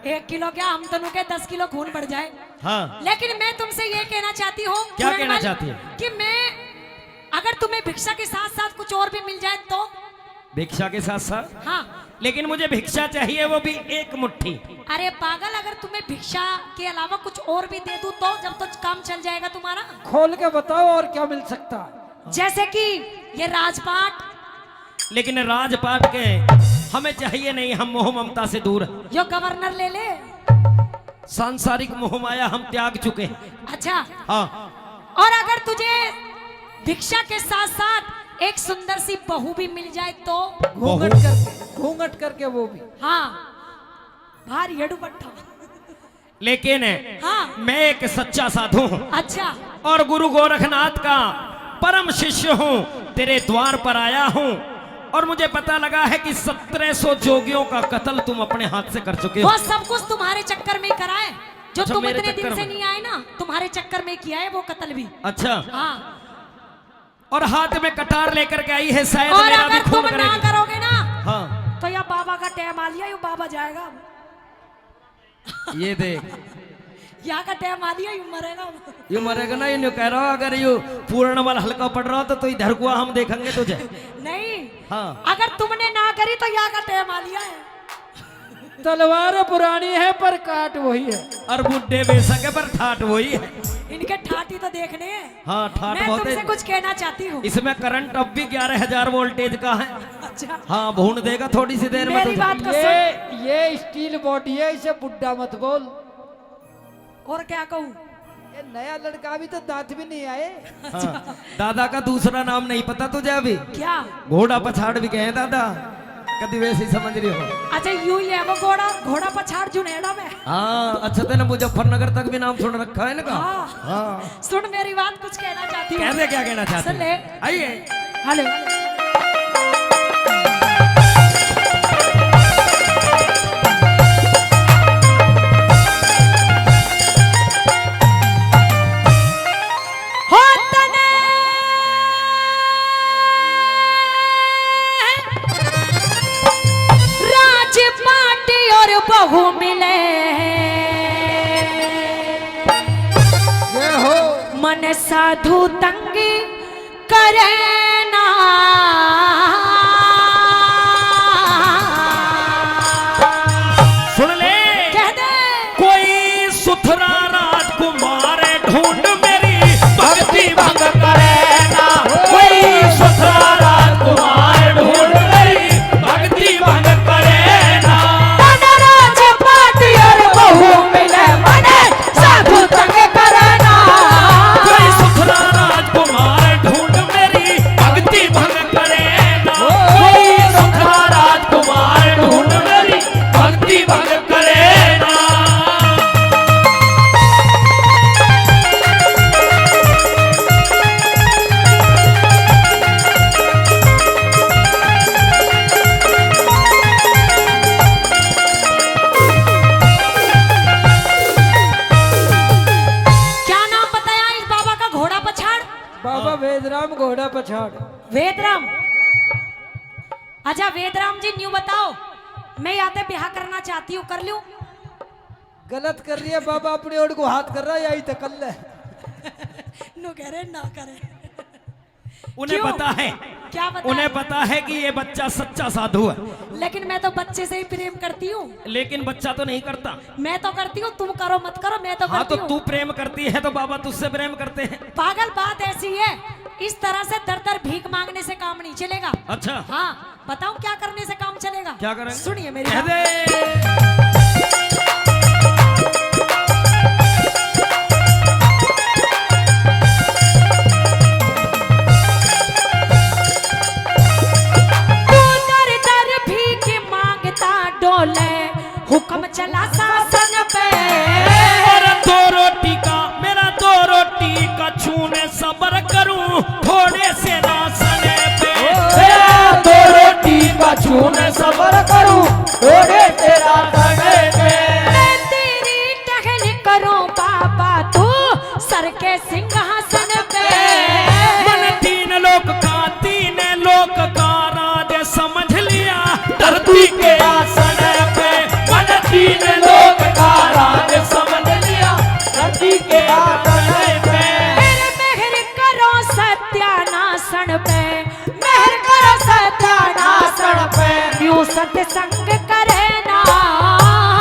[SPEAKER 4] 1 किलो क्या, हम तो के 10 किलो खून बढ़ जाए।
[SPEAKER 1] हाँ
[SPEAKER 4] लेकिन मैं तुमसे ये कहना चाहती हूँ,
[SPEAKER 1] क्या कहना चाहती है?
[SPEAKER 4] कि मैं अगर तुम्हें भिक्षा के साथ साथ कुछ और भी मिल जाए तो?
[SPEAKER 1] भिक्षा के साथ साथ?
[SPEAKER 4] हाँ।
[SPEAKER 1] लेकिन मुझे भिक्षा चाहिए, वो भी 1 मुट्ठी।
[SPEAKER 4] अरे पागल, अगर तुम्हें भिक्षा के अलावा कुछ और भी दे दूं तो? जब तो काम चल जाएगा तुम्हारा।
[SPEAKER 3] खोल के बताओ और क्या मिल सकता?
[SPEAKER 4] जैसे कि ये राजपाट।
[SPEAKER 1] लेकिन राजपाट के हमें चाहिए नहीं, हम मोह ममता से दूर हैं।
[SPEAKER 4] यो गवर्नर ले ले।
[SPEAKER 1] सांसारिक मोह माया हम त्याग चुके हैं।
[SPEAKER 4] अच्छा
[SPEAKER 1] हाँ।
[SPEAKER 4] और अगर तुझे भिक्षा के साथ साथ एक सुंदर सी बहू भी मिल जाए तो?
[SPEAKER 3] घूंघट करके वो भी।
[SPEAKER 4] हाँ भारी है दुपट्टा।
[SPEAKER 1] लेकिन
[SPEAKER 4] हाँ।
[SPEAKER 1] मैं एक सच्चा साधु हूँ।
[SPEAKER 4] अच्छा।
[SPEAKER 1] और गुरु गोरखनाथ का परम शिष्य हूँ, तेरे द्वार पर आया हूँ और मुझे पता लगा है कि 1700 जोगियों का कत्ल तुम अपने हाथ से कर चुके हो।
[SPEAKER 4] वो सब कुछ तुम्हारे चक्कर में करा है, जो
[SPEAKER 1] अच्छा,
[SPEAKER 4] तुम
[SPEAKER 1] मेरे
[SPEAKER 4] इतने
[SPEAKER 1] चक्कर
[SPEAKER 4] दिन से
[SPEAKER 1] में?
[SPEAKER 4] नहीं आए ना, तुम्हारे चक्कर में किया है वो कत्ल भी।
[SPEAKER 1] अच्छा।
[SPEAKER 4] हाँ।
[SPEAKER 1] और हाथ में कटार लेकर के आई है, शायद
[SPEAKER 4] और
[SPEAKER 1] मेरा भी
[SPEAKER 4] अगर
[SPEAKER 1] खून
[SPEAKER 4] तुम ना
[SPEAKER 1] करेगी।
[SPEAKER 4] करोगे ना
[SPEAKER 1] हाँ
[SPEAKER 4] तो या बाबा का टाइम आ लिया, यो बाबा जाएगा।
[SPEAKER 1] ये देख,
[SPEAKER 4] यहाँ का टाइम आ लिया, यू मरेगा।
[SPEAKER 1] ये मरेगा ना, ये कह रहा हूँ अगर ये पूर्णमल हल्का पड़ रहा तो इधर को हम देखेंगे तुझे।
[SPEAKER 4] नहीं।
[SPEAKER 1] हाँ।
[SPEAKER 4] अगर तुमने ना करी तो यहाँ का टाइम आ लिया है।
[SPEAKER 3] तलवार पुरानी है पर काट वही है।
[SPEAKER 1] और बुड्ढे बेशक है पर ठाट वही है।
[SPEAKER 4] इनके ठाटी तो देखने हैं।
[SPEAKER 1] हाँ ठाट
[SPEAKER 4] मैं
[SPEAKER 1] बहुत
[SPEAKER 4] तुमसे
[SPEAKER 1] है।
[SPEAKER 4] कुछ कहना चाहती हूँ।
[SPEAKER 1] इसमें करंट अब भी 11,000 वोल्टेज का है।
[SPEAKER 4] अच्छा।
[SPEAKER 1] हाँ भून देगा थोड़ी सी देर में
[SPEAKER 4] मेरी
[SPEAKER 1] तुझे।
[SPEAKER 4] बात को सुन।
[SPEAKER 3] ये स्टील बॉडी है, इसे बुड्ढा मत बोल।
[SPEAKER 4] और क्या कहूँ?
[SPEAKER 3] ये नया लड़का भी तो दांत भी नहीं आए।
[SPEAKER 1] हाँ, दादा का दूसरा नाम नहीं पता तुझे अभी?
[SPEAKER 4] क्या?
[SPEAKER 1] घोड़ा पछाड़ भी कहे दादा, कभी वैसे ही समझ रही हो।
[SPEAKER 4] अच्छा यूं ही है वो घोड़ा पछाड़ जुनेड़ा में।
[SPEAKER 1] हाँ अच्छा तेने मुजफ्फरनगर तक भी नाम सुन रखा है ना।
[SPEAKER 4] हाँ।
[SPEAKER 1] हाँ
[SPEAKER 4] सुन मेरी बात, कुछ कहना चाहती हूँ।
[SPEAKER 1] कहते क्या कहना चाहते
[SPEAKER 4] सुन ले।
[SPEAKER 1] हैं? आइए।
[SPEAKER 4] हेलो। बहू मिले
[SPEAKER 3] ये हो
[SPEAKER 4] मन साधु तंगी करे ना।
[SPEAKER 1] सुन ले,
[SPEAKER 4] कह दे
[SPEAKER 1] कोई सुथरा राजकुमार ढूंढ मेरी भक्ति भंग करे ना। कोई सुथरा राजकुमार ढूंढ मेरी भक्ति भंग करे ना। साधु तंग करना। कोई सुथरा राजकुमार ढूंढ मेरी
[SPEAKER 4] अच्छा वेदराम जी न्यू बताओ, मैं याते ब्याह करना चाहती हूँ, कर लूं?
[SPEAKER 3] गलत कर लिया बाबा, अपने ओर को हाथ कर रहा है, यही तो कर ले।
[SPEAKER 4] नो कह रहे ना करे।
[SPEAKER 1] उन्हें
[SPEAKER 4] क्यों?
[SPEAKER 1] पता है,
[SPEAKER 4] क्या पता
[SPEAKER 1] उन्हें
[SPEAKER 4] है?
[SPEAKER 1] पता है कि ये बच्चा सच्चा साधु है।
[SPEAKER 4] लेकिन मैं तो बच्चे से ही प्रेम करती हूँ।
[SPEAKER 1] लेकिन बच्चा तो नहीं करता।
[SPEAKER 4] मैं तो करती हूँ, तुम करो मत करो, मैं तो
[SPEAKER 1] हाँ,
[SPEAKER 4] करती
[SPEAKER 1] तो
[SPEAKER 4] हूँ।
[SPEAKER 1] तू प्रेम करती है तो बाबा तुझसे प्रेम करते हैं।
[SPEAKER 4] पागल, बात ऐसी है, इस तरह से दर दर भीख मांगने से काम नहीं चलेगा।
[SPEAKER 1] अच्छा,
[SPEAKER 4] हाँ, बताऊं क्या करने से काम चलेगा?
[SPEAKER 1] क्या करेंगे?
[SPEAKER 4] सुनिए मेरी
[SPEAKER 1] कह
[SPEAKER 4] बात।
[SPEAKER 1] दे।
[SPEAKER 4] तू दर दर भीख मांगता डोले, हुक्म चला शासन पे।
[SPEAKER 1] मेरा दो रोटी का, मेरा दो रोटी का छूने सबर करूं थोड़े से राशन पे।
[SPEAKER 2] मेरा दो रोटी का छूने सबर करूं थोड़े तेरा तने पे।
[SPEAKER 4] मैं तेरी टहल करूं बाबा, तू सर के सिंहासन पे।
[SPEAKER 1] मन तीन लोक का राज समझ लिया धरती के आसन पे।
[SPEAKER 2] मन तीन लोक का राज समझ लिया धरती के आसन पे।
[SPEAKER 4] मेहर करो सत्यानाशन पे, मेहर करो सत्यानाशन पे। यूं सत्संग करे ना,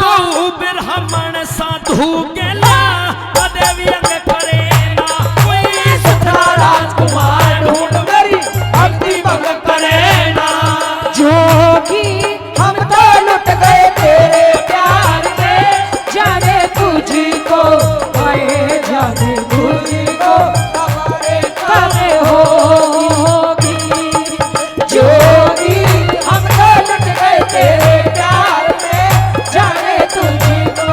[SPEAKER 1] तो ब्राह्मण साधु गेला देवी अंग करे ना। कोई
[SPEAKER 2] सदा राजकुमार ढूंढ मेरी भक्ति भंग करे ना।
[SPEAKER 4] जोगी
[SPEAKER 2] हम तो लुट गए तेरे प्यार में,
[SPEAKER 4] जाने तुझी को,
[SPEAKER 2] आए जाने तुझी को हमारे
[SPEAKER 4] करे होगी।
[SPEAKER 2] जोगी। हम तो लुट गए तेरे प्यार में, जाने तुझी को,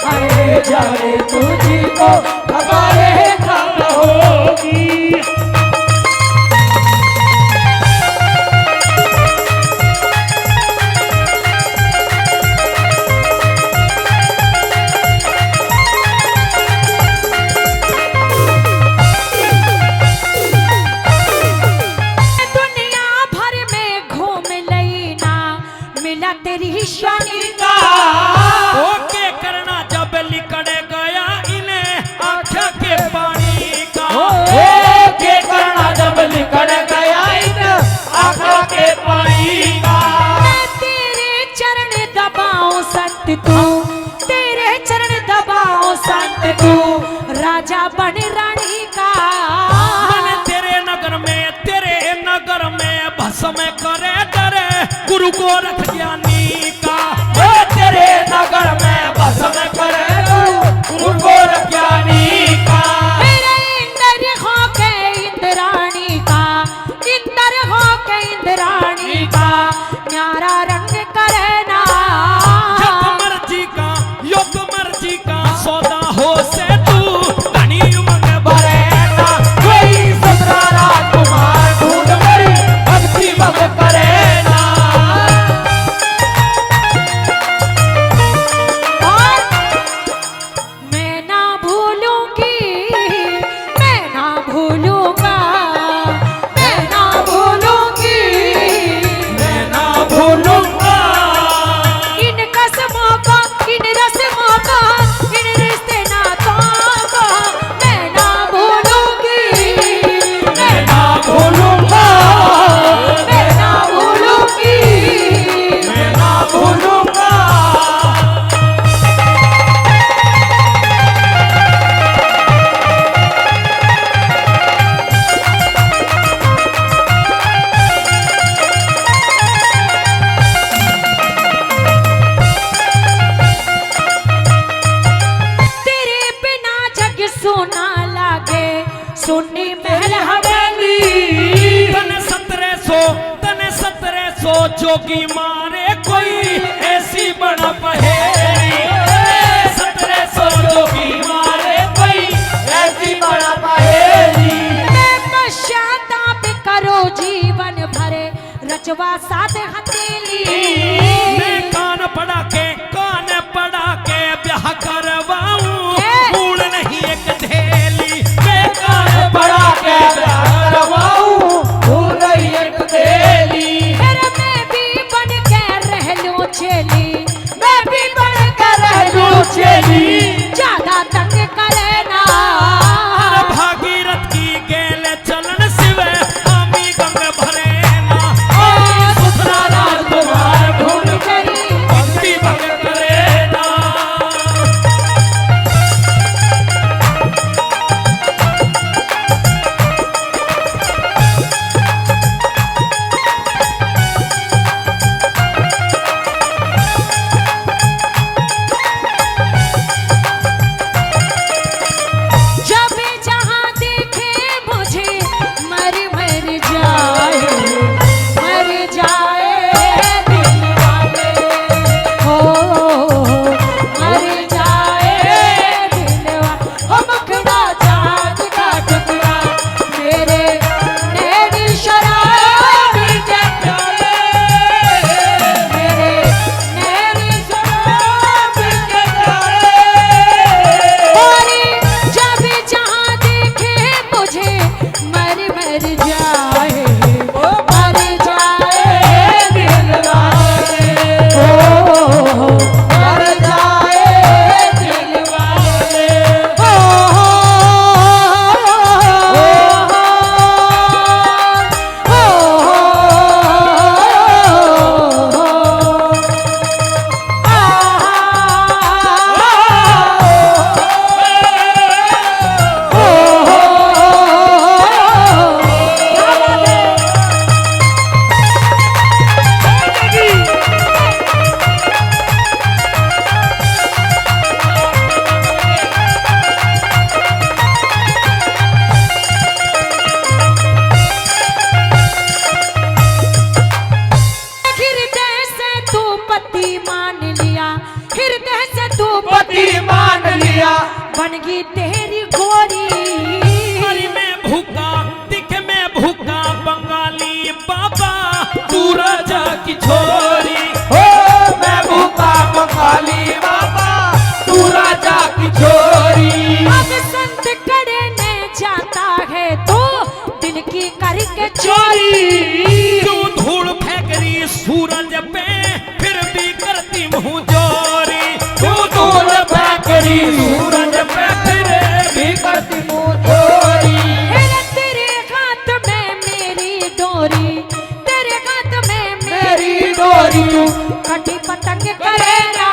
[SPEAKER 2] आए जाने तुझी को हमारे काम होगी।
[SPEAKER 4] दुनिया भर में घूम लेना, मिला तेरी शनि का।
[SPEAKER 1] ओके करना जब लिकड़ गया इन्हें आँखों के पानी का।
[SPEAKER 2] के करना जब निकल गया इन आँखों के पानी का।
[SPEAKER 4] मैं तेरे चरण दबाऊं संत तू, तेरे चरण दबाऊं संत तू, राजा बन रानी का।
[SPEAKER 1] मन तेरे नगर में भस्म करे डरे गुरु को रख ज्ञानी का।
[SPEAKER 2] तेरे नगर में भस्म करे उनको ज्ञानी का।
[SPEAKER 4] मेरे इंद्र हो के इंद्राणी का, इंद्र हो के इंद्राणी का, न्यारा रंग करे ना।
[SPEAKER 1] योग मर्जी का सौदा हो से तू धनी उमंग भरे ना।
[SPEAKER 2] कोई सदा राजकुमार ढूंढ मेरी भक्ति भंग करे ना।
[SPEAKER 4] और मैं ना भूलूंगी, मैं ना भूलूंगा, मैं ना भूलूंगी,
[SPEAKER 2] मैं ना भूलूंगा
[SPEAKER 4] इन कसमों को, इन रस्मों को, इन रिश्ते नातों को। मैं ना भूलूंगी,
[SPEAKER 2] मैं ना भूलूंगा
[SPEAKER 4] मैं ना भूलूंगी।
[SPEAKER 2] मैं ना भूलूंगा।
[SPEAKER 4] तेरे बिना जग सोना लागे, सुनी महल हवेली।
[SPEAKER 1] तने 1700 जोगी मारे कोई ऐसी बड़ा पहेली।
[SPEAKER 2] 1700 जोगी मारे कोई ऐसी बड़ा पहेली।
[SPEAKER 4] मैं पश्चाताप करो जीवन भरे, रचवा साथ हथेली।
[SPEAKER 1] मैं कान पड़ा के ब्याह करवाऊं मूल नहीं एक धेली। मैं कान
[SPEAKER 2] बड़ा के करवाऊं भूल एक देली।
[SPEAKER 4] फिर मैं भी पति मान लिया, हृदय से तू
[SPEAKER 2] पति मान लिया,
[SPEAKER 4] बनगी तेरी गोरी।
[SPEAKER 1] हरी में भूखा दिख में भूखा बंगाली बाबा, तू राजा की छोरी।
[SPEAKER 2] हो मैं भूखा बंगाली बाबा, तू राजा की छोरी।
[SPEAKER 4] अब संत करने जाता है तो दिल की करके चोरी।
[SPEAKER 1] जो धूल फेंक रही सूरज पे फिर भी करती मुँह जोरी।
[SPEAKER 2] जो धूल फेंक रही सूरज पे फिर भी करती मुँह चोरी।
[SPEAKER 4] तेरे हाथ में मेरी डोरी, तेरे हाथ में
[SPEAKER 2] मेरी डोरी
[SPEAKER 4] कटी पतंग करे ना